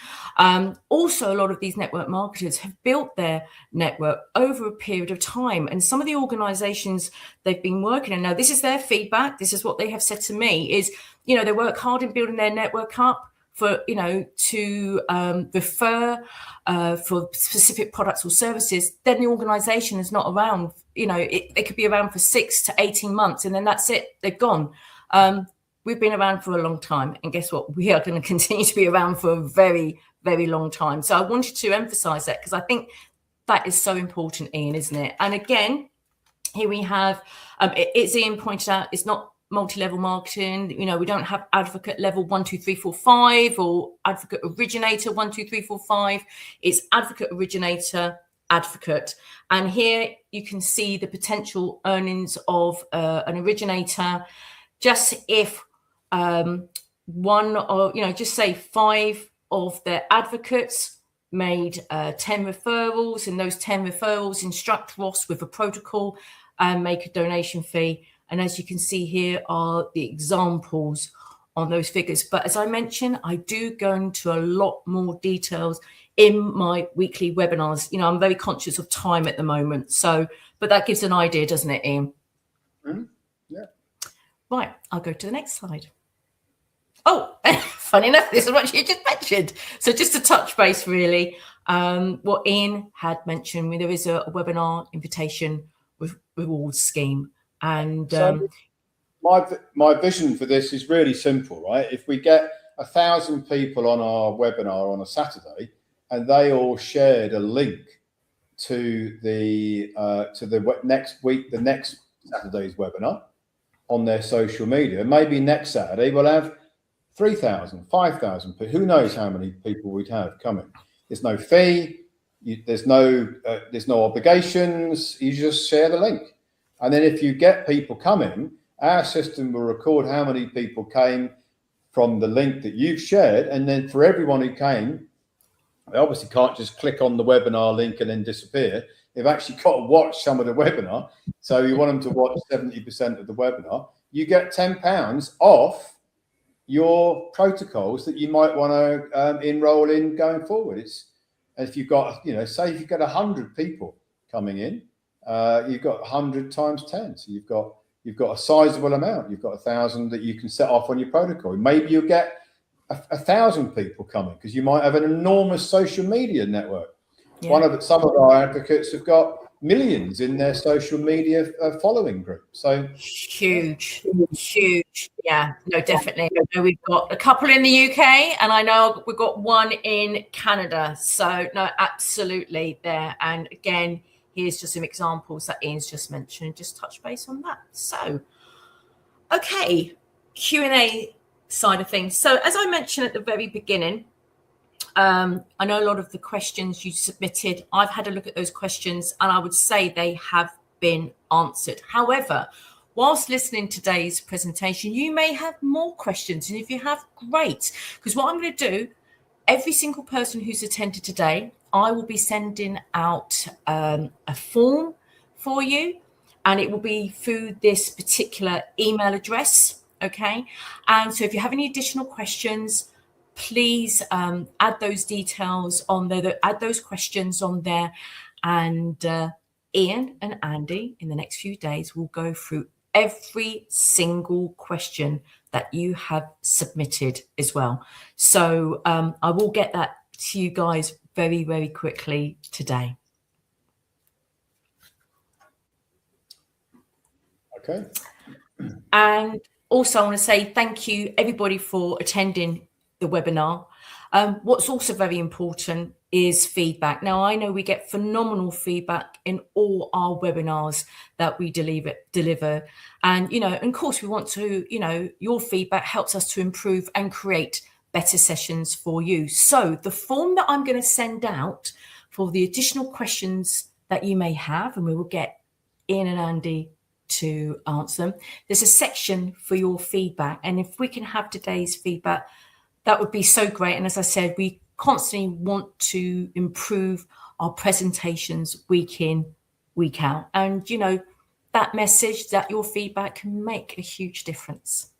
Also, a lot of these network marketers have built their network over a period of time. And some of the organizations they've been working in, now this is their feedback, this is what they have said to me, is, they work hard in building their network up for, to refer for specific products or services, then the organization is not around. They could be around for 6 to 18 months and then that's it, they're gone. We've been around for a long time, and guess what? We are going to continue to be around for a very, very long time. So I wanted to emphasize that because I think that is so important, Ian, isn't it? And again, here we have, it's Ian pointed out, it's not multi-level marketing. We don't have advocate level 1, 2, 3, 4, 5 or advocate originator 1, 2, 3, 4, 5. It's advocate originator advocate. And here you can see the potential earnings of an originator. Just if one or, just say 5 of their advocates made 10 referrals, and those 10 referrals instruct Ross with a protocol and make a donation fee. And as you can see here are the examples on those figures. But as I mentioned, I do go into a lot more details in my weekly webinars. I'm very conscious of time at the moment. But that gives an idea, doesn't it, Ian? Mm-hmm. Yeah. Right, I'll go to the next slide. Oh, funny enough, this is what you just mentioned. So just to touch base, really, what Ian had mentioned, there is a webinar invitation rewards scheme. And so my vision for this is really simple, right? If we get 1,000 people on our webinar on a Saturday and they all shared a link to the next week, the next Saturday's webinar on their social media, maybe next Saturday we'll have 3,000, 5,000 people. Who knows how many people we'd have coming? There's no fee. There's no obligations. You just share the link. And then if you get people coming, our system will record how many people came from the link that you've shared. And then for everyone who came, they obviously can't just click on the webinar link and then disappear. They've actually got to watch some of the webinar. So you want them to watch 70% of the webinar. You get £10 off your protocols that you might want to enroll in going forward. If you've got, say if you've got 100 people coming in, you've got 100 times 10. So you've got a sizable amount. You've got 1,000 that you can set off on your protocol. Maybe you'll get 1,000 people coming because you might have an enormous social media network. Yeah. Some of our advocates have got millions in their social media following group. So huge. Yeah, no, definitely. I know we've got a couple in the UK and I know we've got one in Canada. So no, absolutely there. And again, here's just some examples that Ian's just mentioned. Just touch base on that. So, okay, Q&A side of things. So as I mentioned at the very beginning, I know a lot of the questions you submitted, I've had a look at those questions and I would say they have been answered. However, whilst listening to today's presentation, you may have more questions. And if you have, great. Because what I'm going to do, every single person who's attended today, I will be sending out a form for you. And it will be through this particular email address. Okay. And so if you have any additional questions, please add those details on there, add those questions on there. And Ian and Andy in the next few days will go through every single question that you have submitted as well. So I will get that to you guys very, very quickly today. Okay. And also I want to say thank you everybody for attending the webinar. What's also very important is feedback. Now, I know we get phenomenal feedback in all our webinars that we deliver. And, of course, we want to, your feedback helps us to improve and create better sessions for you. So the form that I'm going to send out for the additional questions that you may have, and we will get Ian and Andy to answer them, there's a section for your feedback. And if we can have today's feedback, that would be so great. And as I said, we constantly want to improve our presentations week in, week out. And, that message, that your feedback can make a huge difference.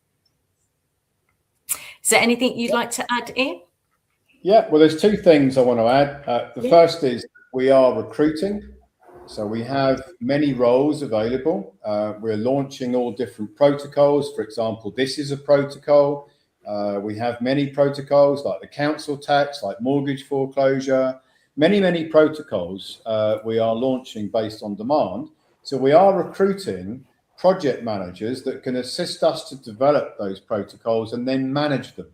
Is there anything you'd like to add, Ian? Yeah, well, there's two things I want to add. The first is we are recruiting. So we have many roles available. We're launching all different protocols. For example, this is a protocol. We have many protocols like the council tax, like mortgage foreclosure, many protocols we are launching based on demand. So we are recruiting project managers that can assist us to develop those protocols and then manage them.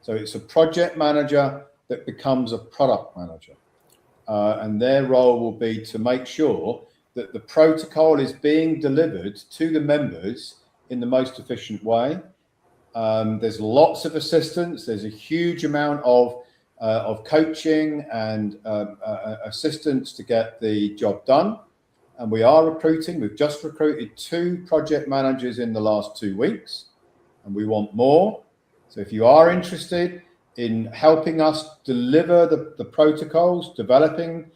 So it's a project manager that becomes a product manager. And their role will be to make sure that the protocol is being delivered to the members in the most efficient way. There's lots of assistance. There's a huge amount of coaching and assistance to get the job done. And we are recruiting. We've just recruited 2 project managers in the last 2 weeks, and we want more. So if you are interested in helping us deliver the protocols, developing,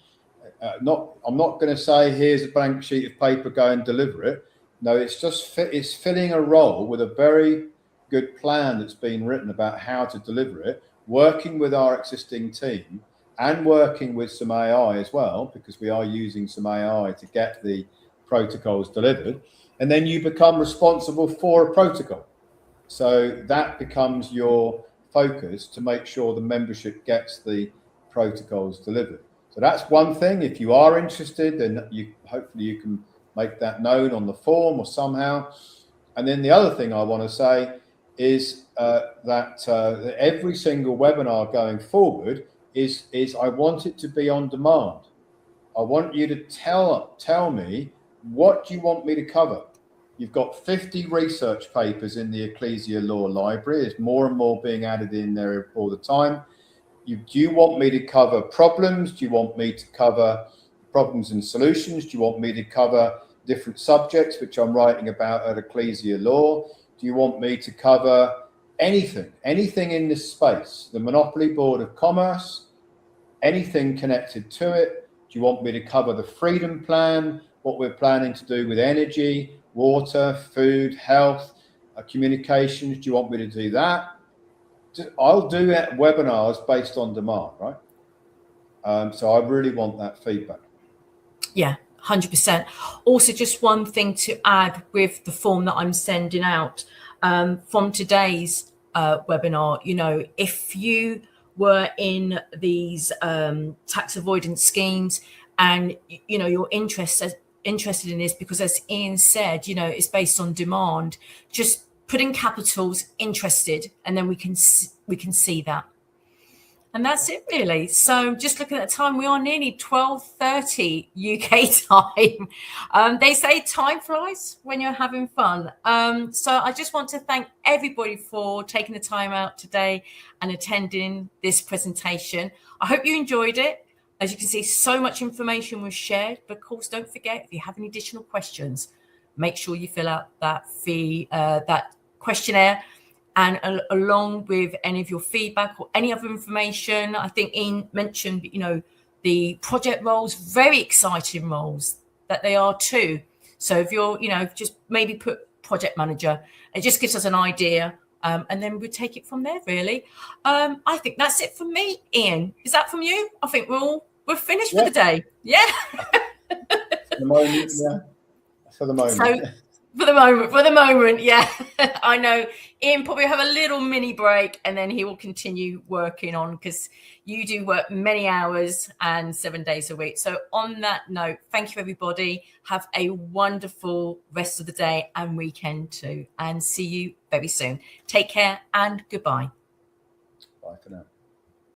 I'm not going to say here's a blank sheet of paper, go and deliver it. No, it's filling a role with a very good plan that's been written about how to deliver it, working with our existing team and working with some AI as well, because we are using some AI to get the protocols delivered. And then you become responsible for a protocol. So that becomes your focus to make sure the membership gets the protocols delivered. So that's one thing. If you are interested, then hopefully you can make that known on the form or somehow. And then the other thing I want to say is that every single webinar going forward is I want it to be on demand. I want you to tell me, what do you want me to cover? You've got 50 research papers in the Ecclesia Law Library. There's more and more being added in there all the time. Do you want me to cover problems? Do you want me to cover problems and solutions? Do you want me to cover different subjects, which I'm writing about at Ecclesia Law? Do you want me to cover anything in this space? The Monopoly Board of Commerce, anything connected to it? Do you want me to cover the Freedom Plan, what we're planning to do with energy, water, food, health, communications? Do you want me to do that? I'll do webinars based on demand, right? So I really want that feedback. Yeah, 100%. Also, just one thing to add with the form that I'm sending out from today's webinar, if you were in these tax avoidance schemes and, you're interested in this, because as Ian said, it's based on demand, just put in capitals interested, and then we can see that. And that's it, really. So just looking at the time, we are nearly 12:30 UK time. They say time flies when you're having fun. So I just want to thank everybody for taking the time out today and attending this presentation. I hope you enjoyed it. As you can see, so much information was shared. But of course, don't forget, if you have any additional questions, make sure you fill out that questionnaire. And along with any of your feedback or any other information, I think Ian mentioned, the project roles, very exciting roles that they are too. So if you're, just maybe put project manager, it just gives us an idea. And then we take it from there, really. I think that's it from me. Ian, is that from you? I think we're finished for the day. Yeah. For the moment, yeah. For the moment. So, For the moment, yeah. I know Ian probably have a little mini break, and then he will continue working on, because you do work many hours and 7 days a week. So on that note, thank you, everybody. Have a wonderful rest of the day and weekend too, and see you very soon. Take care and goodbye. Bye for now.